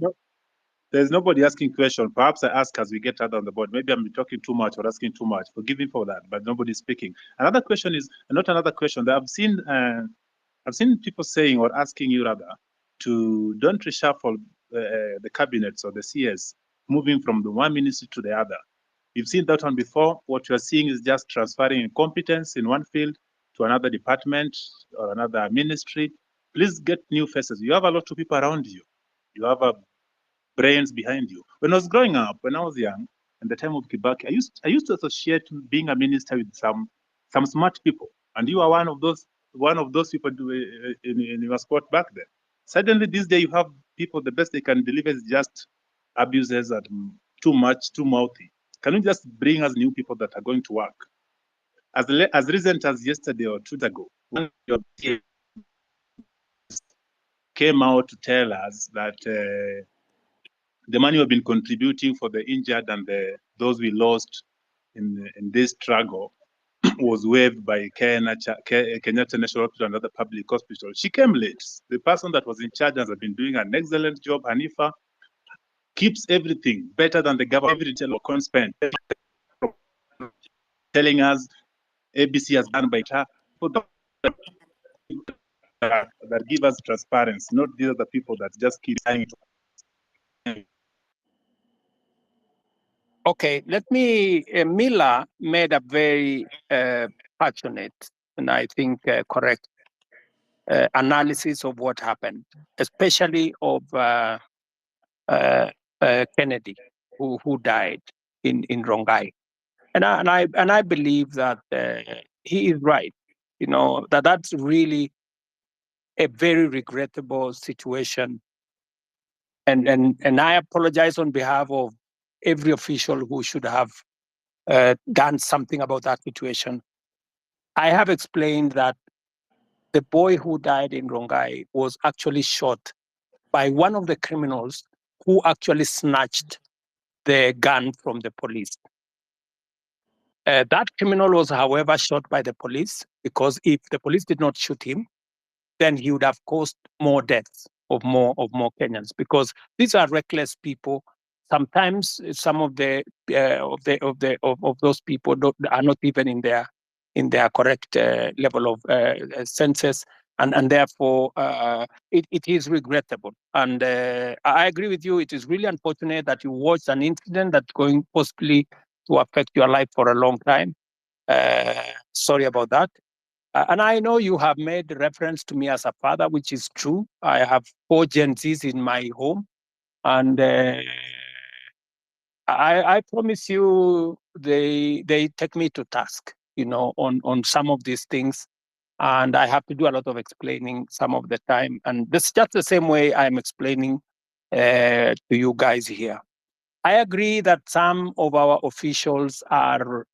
Speaker 10: there's nobody asking question. Perhaps I ask as we get out on the board. Maybe I'm talking too much or asking too much. Forgive me for that, but nobody's speaking. Another question is not another question that I've seen people saying or asking you rather to don't reshuffle the cabinets or the CS, moving from the one ministry to the other. You've seen that one before. What you're seeing is just transferring competence in one field to another department or another ministry. Please get new faces. You have a lot of people around you. You have brains behind you. When I was growing up, when I was young, in the time of Kibaki, I used to associate being a minister with some smart people, and you are one of those people in your spot back then. Suddenly, this day, you have people. The best they can deliver is just abuses and too much, too mouthy. Can you just bring us new people that are going to work? As recent as yesterday or 2 days ago, one of your peers came out to tell us that the money we've been contributing for the injured and those we lost in this struggle was waived by Kenyatta National Hospital and other public hospitals. She came late. The person that was in charge has been doing an excellent job. Hanifa keeps everything better than the government. Every detail of spent, telling us ABC has done by her. That give us transparency, not these other people that just keep saying it.
Speaker 3: Okay, let me, Mila made a very passionate and I think correct analysis of what happened, especially of Kennedy, who died in Rongai. And I believe that he is right. You know, that's really a very regrettable situation. And I apologize on behalf of every official who should have done something about that situation. I have explained that the boy who died in Rongai was actually shot by one of the criminals who actually snatched the gun from the police. That criminal was, however, shot by the police because if the police did not shoot him, then he would have caused more deaths of more Kenyans, because these are reckless people. Sometimes some of those people are not even in their correct level of senses, and therefore it is regrettable. And I agree with you. It is really unfortunate that you watched an incident that's going possibly to affect your life for a long time. Sorry about that. And I know you have made reference to me as a father, which is true. I have 4 Gen Zs in my home. And I promise you, they take me to task, you know, on some of these things. And I have to do a lot of explaining some of the time. And this is just the same way I'm explaining to you guys here. I agree that some of our officials are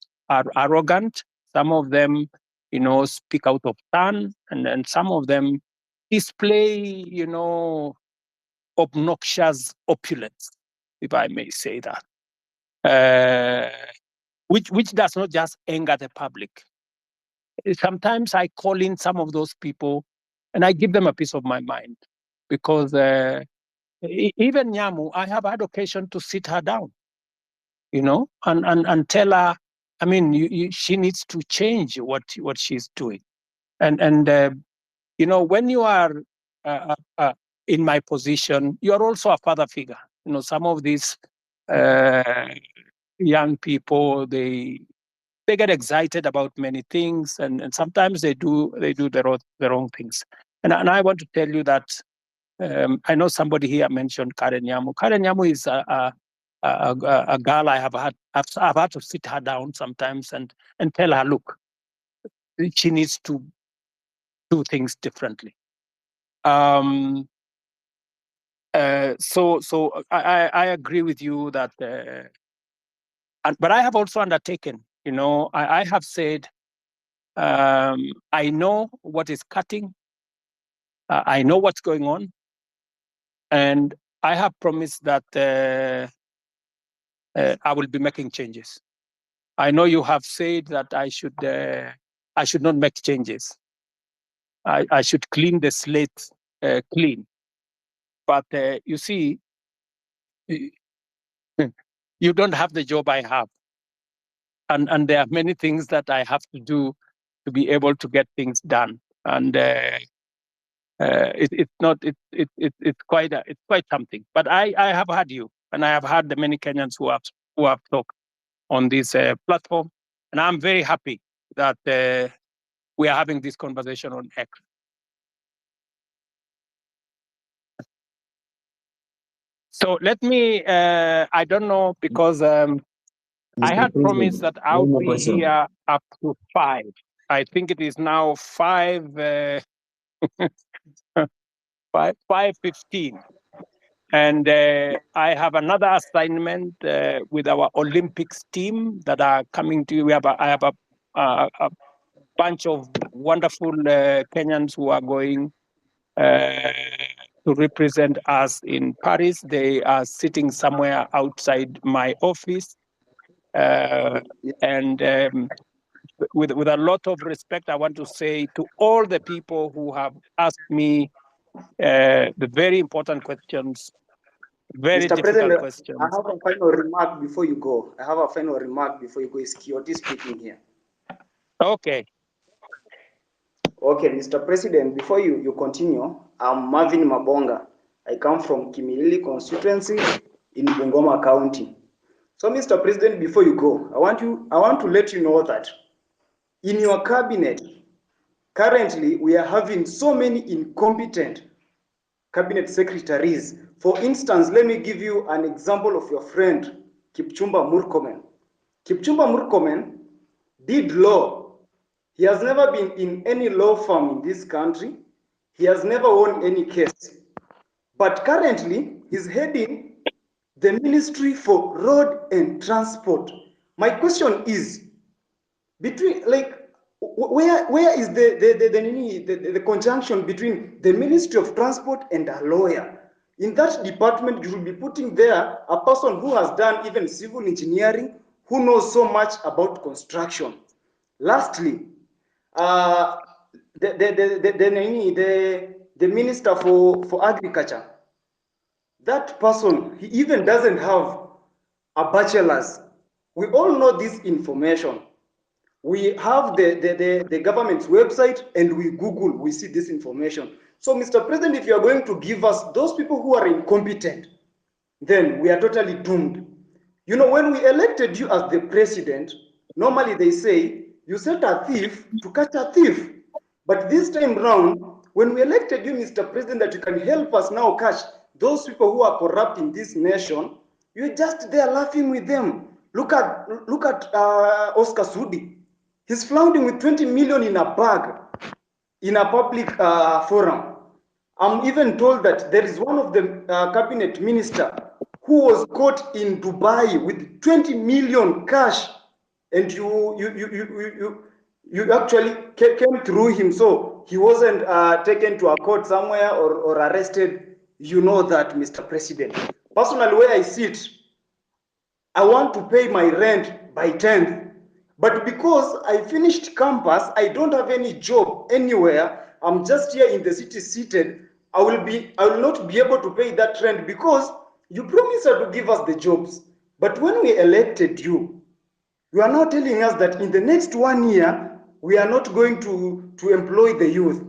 Speaker 3: arrogant. Some of them, you know, speak out of turn, and some of them display, you know, obnoxious opulence, if I may say that, which does not just anger the public. Sometimes I call in some of those people, and I give them a piece of my mind, because even Nyamu, I have had occasion to sit her down, you know, and tell her, I mean, she needs to change what she's doing. And you know, when you are in my position, you are also a father figure. You know, some of these young people, they get excited about many things, and sometimes they do the wrong things. And I want to tell you that I know somebody here mentioned Karen Nyamu. Karen Nyamu is a girl I've had to sit her down sometimes and tell her, look, she needs to do things differently. So I agree with you that, but I have also undertaken, you know, I have said, I know what is cutting, I know what's going on, and I have promised that I will be making changes. I know you have said that I should not make changes. I should clean the slate clean. But you see, you don't have the job I have. And there are many things that I have to do to be able to get things done. And it's quite something. But I have had you, and I have had the many Kenyans who have talked on this platform, and I'm very happy that we are having this conversation on X. So let me, I don't know, because I had promised that I would be here up to 5. I think it is now 5:15. And I have another assignment with our Olympics team that are coming to you. I have a bunch of wonderful Kenyans who are going to represent us in Paris. They are sitting somewhere outside my office. And with a lot of respect, I want to say to all the people who have asked me the very important questions, very
Speaker 13: Mr.
Speaker 3: difficult
Speaker 13: President, I
Speaker 3: questions.
Speaker 13: have a final remark before you go. It's Kioti speaking here.
Speaker 3: Okay.
Speaker 13: Okay, Mr. President, before you continue, I'm Marvin Mabonga. I come from Kimilili constituency in Bungoma County. So, Mr. President, before you go, I want to let you know that in your cabinet currently we are having so many incompetent cabinet secretaries. For instance, let me give you an example of your friend, Kipchumba Murkomen. Kipchumba Murkomen did law. He has never been in any law firm in this country. He has never won any case. But currently, he's heading the Ministry for Road and Transport. My question is, between where is the conjunction between the Ministry of Transport and a lawyer? In that department, you should be putting there a person who has done even civil engineering, who knows so much about construction. Lastly, the Minister for Agriculture, that person, he even doesn't have a bachelor's. We all know this information. We have the government's website and we Google, we see this information. So, Mr. President, if you are going to give us those people who are incompetent, then we are totally doomed. You know, when we elected you as the president, normally they say, you set a thief to catch a thief. But this time round, when we elected you, Mr. President, that you can help us now catch those people who are corrupt in this nation, you're just there laughing with them. Look at Oscar Sudi. He's flaunting with 20 million in a bag in a public forum. I'm even told that there is one of the cabinet minister who was caught in Dubai with 20 million cash, and you actually came through him, so he wasn't taken to a court somewhere or arrested. You know that, Mr. President. Personally, where I sit, I want to pay my rent by 10th. But because I finished campus, I don't have any job anywhere. I'm just here in the city seated. I will not be able to pay that rent because you promised to give us the jobs. But when we elected you, you are now telling us that in the next 1 year, we are not going to employ the youth.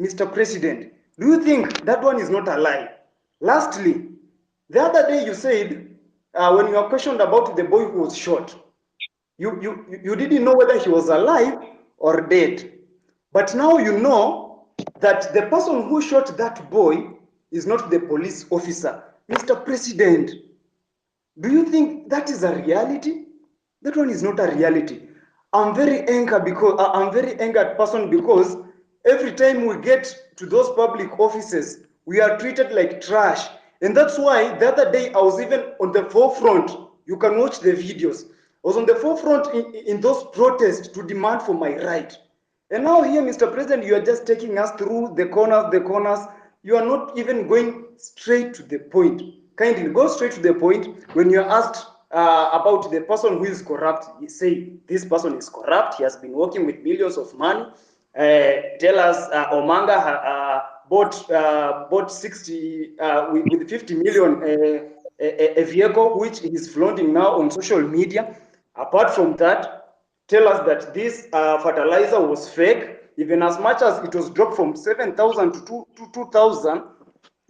Speaker 13: Mr. President, do you think that one is not a lie? Lastly, the other day you said, when you were questioned about the boy who was shot, you didn't know whether he was alive or dead. But now you know that the person who shot that boy is not the police officer. Mr. President, do you think that is a reality? That one is not a reality. I'm very angered person because every time we get to those public offices, we are treated like trash. And that's why the other day I was even on the forefront. You can watch the videos. I was on the forefront in those protests to demand for my right. And now here, Mr. President, you are just taking us through the corners. You are not even going straight to the point. Kindly go straight to the point. When you are asked about the person who is corrupt, you say, this person is corrupt. He has been working with millions of money. Tell us, Omanga bought 60 with 50 million a vehicle which is flaunting now on social media. Apart from that, tell us that this fertilizer was fake, even as much as it was dropped from 7,000 to 2,000,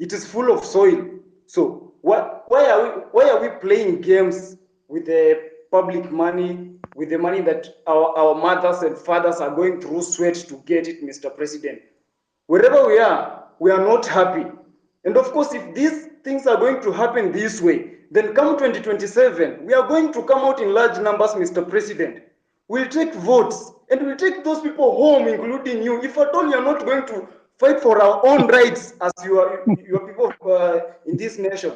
Speaker 13: it is full of soil. So why are we playing games with the public money, with the money that our mothers and fathers are going through sweat to get it, Mr. President? Wherever we are not happy. And of course, if these things are going to happen this way, then come 2027, we are going to come out in large numbers, Mr. President. We'll take votes and we'll take those people home, including you. If at all you're not going to fight for our own rights as your people in this nation.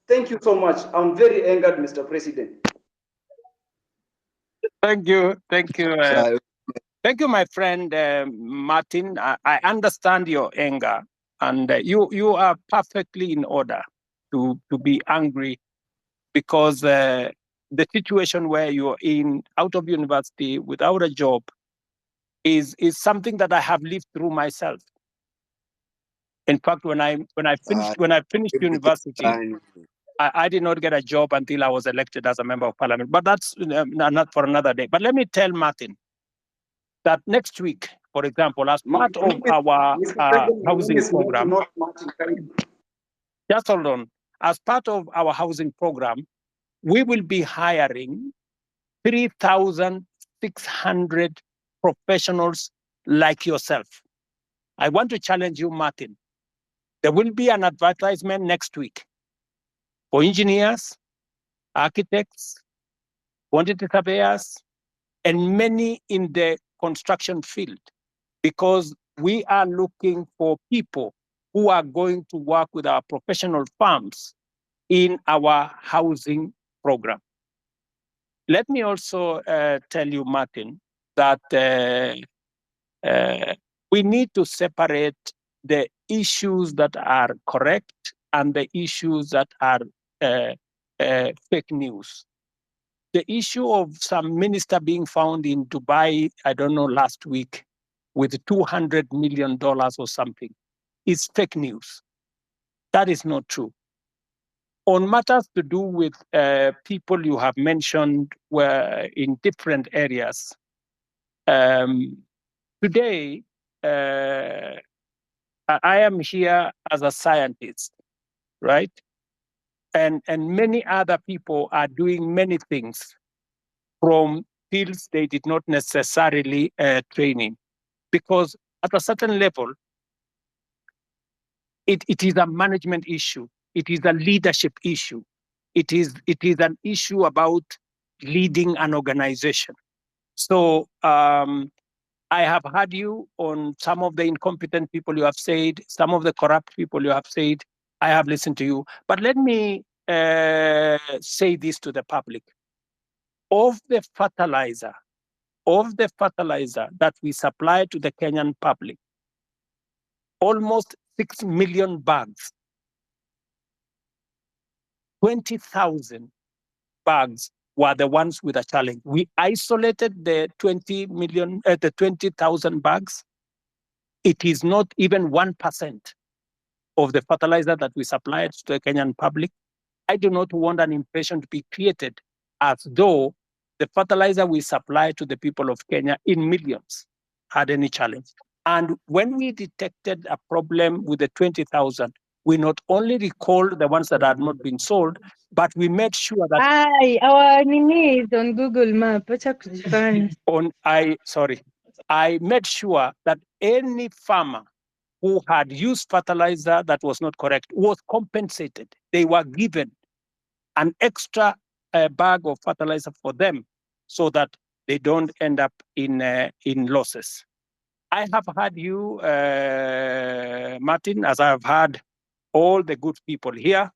Speaker 13: Thank you so much. I'm very angered, Mr. President.
Speaker 3: Thank you. Thank you.
Speaker 12: So,
Speaker 3: Thank you, my friend Martin. I understand your anger, and you are perfectly in order to be angry because the situation where you're in, out of university, without a job, is something that I have lived through myself. In fact, when I finished university, I did not get a job until I was elected as a member of parliament. But that's not for another day. But let me tell Martin that next week, for example, as part of our housing program, just hold on. As part of our housing program, we will be hiring 3,600 professionals like yourself. I want to challenge you, Martin. There will be an advertisement next week for engineers, architects, quantity surveyors, and many in the construction field, because we are looking for people who are going to work with our professional firms in our housing program. Let me also tell you, Martin, that we need to separate the issues that are correct and the issues that are fake news. The issue of some minister being found in Dubai, I don't know, last week, with $200 million or something, is fake news. That is not true. On matters to do with people you have mentioned were in different areas, today, I am here as a scientist, right? And many other people are doing many things from fields they did not necessarily train in. Because at a certain level, it is a management issue. It is a leadership issue. It is an issue about leading an organization. So I have heard you on some of the incompetent people you have said, some of the corrupt people you have said. I have listened to you. But let me say this to the public. Of the fertilizer that we supply to the Kenyan public, almost 6 million bags, 20,000 bags were the ones with a challenge. We isolated the 20,000 bags. It is not even 1% of the fertilizer that we supplied to the Kenyan public. I do not want an impression to be created as though the fertilizer we supply to the people of Kenya in millions had any challenge. And when we detected a problem with the 20,000, we not only recalled the ones that had not been sold, but we made sure that
Speaker 14: our Nini is on Google Map.
Speaker 3: I made sure that any farmer who had used fertilizer that was not correct was compensated. They were given an extra bag of fertilizer for them so that they don't end up in losses. I have heard you, Martin, as I have heard all the good people here.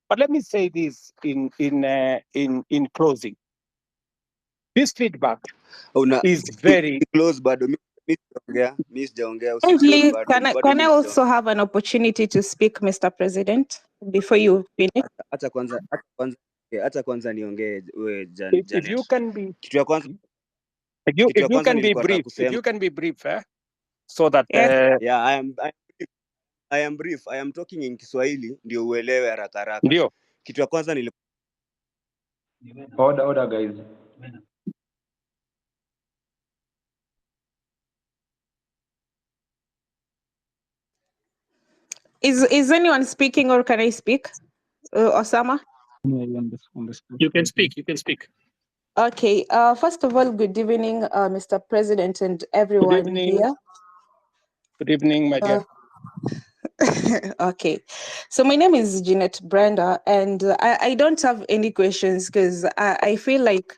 Speaker 3: But let me say this in closing. This feedback is very
Speaker 12: close bado mi sijaongea
Speaker 14: Please, can I also have an opportunity to speak, Mr. President, before you finish?
Speaker 12: Acha kwanza niongee wewe
Speaker 3: Janet. If you can be kitu ya kwanza if you can be brief, so that
Speaker 12: yeah, I am brief. I am talking in Kiswahili ndio uelewe haraka haraka.
Speaker 3: Ndio.
Speaker 12: Kitu ya kwanza
Speaker 4: Order guys.
Speaker 14: Is anyone speaking, or can I speak? Osama?
Speaker 2: You can speak.
Speaker 14: Okay. First of all, good evening, Mr. President and everyone here.
Speaker 3: Good evening, my dear.
Speaker 14: Okay. So my name is Jeanette Brenda, and I don't have any questions because I feel like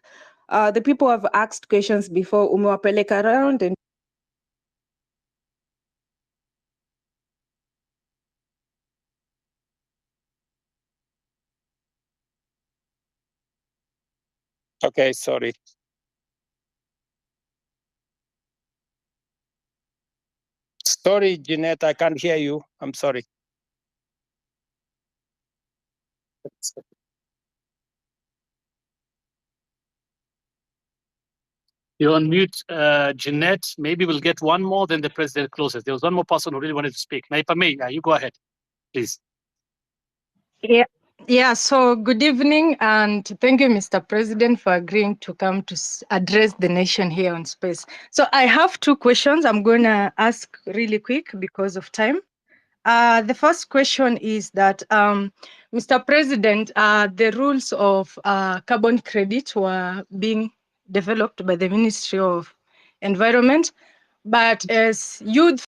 Speaker 14: the people have asked questions before, umewapeleka around and
Speaker 3: Okay, sorry. Sorry, Jeanette, I can't hear you. I'm sorry.
Speaker 2: You're on mute, Jeanette. Maybe we'll get one more, then the president closes. There was one more person who really wanted to speak. Now, if I may, you go ahead, please.
Speaker 15: Yeah, so good evening, and thank you, Mr. President, for agreeing to come to address the nation here on space. So I have two questions I'm going to ask really quick because of time. The first question is that, Mr. President, the rules of carbon credit were being developed by the Ministry of Environment, but as youth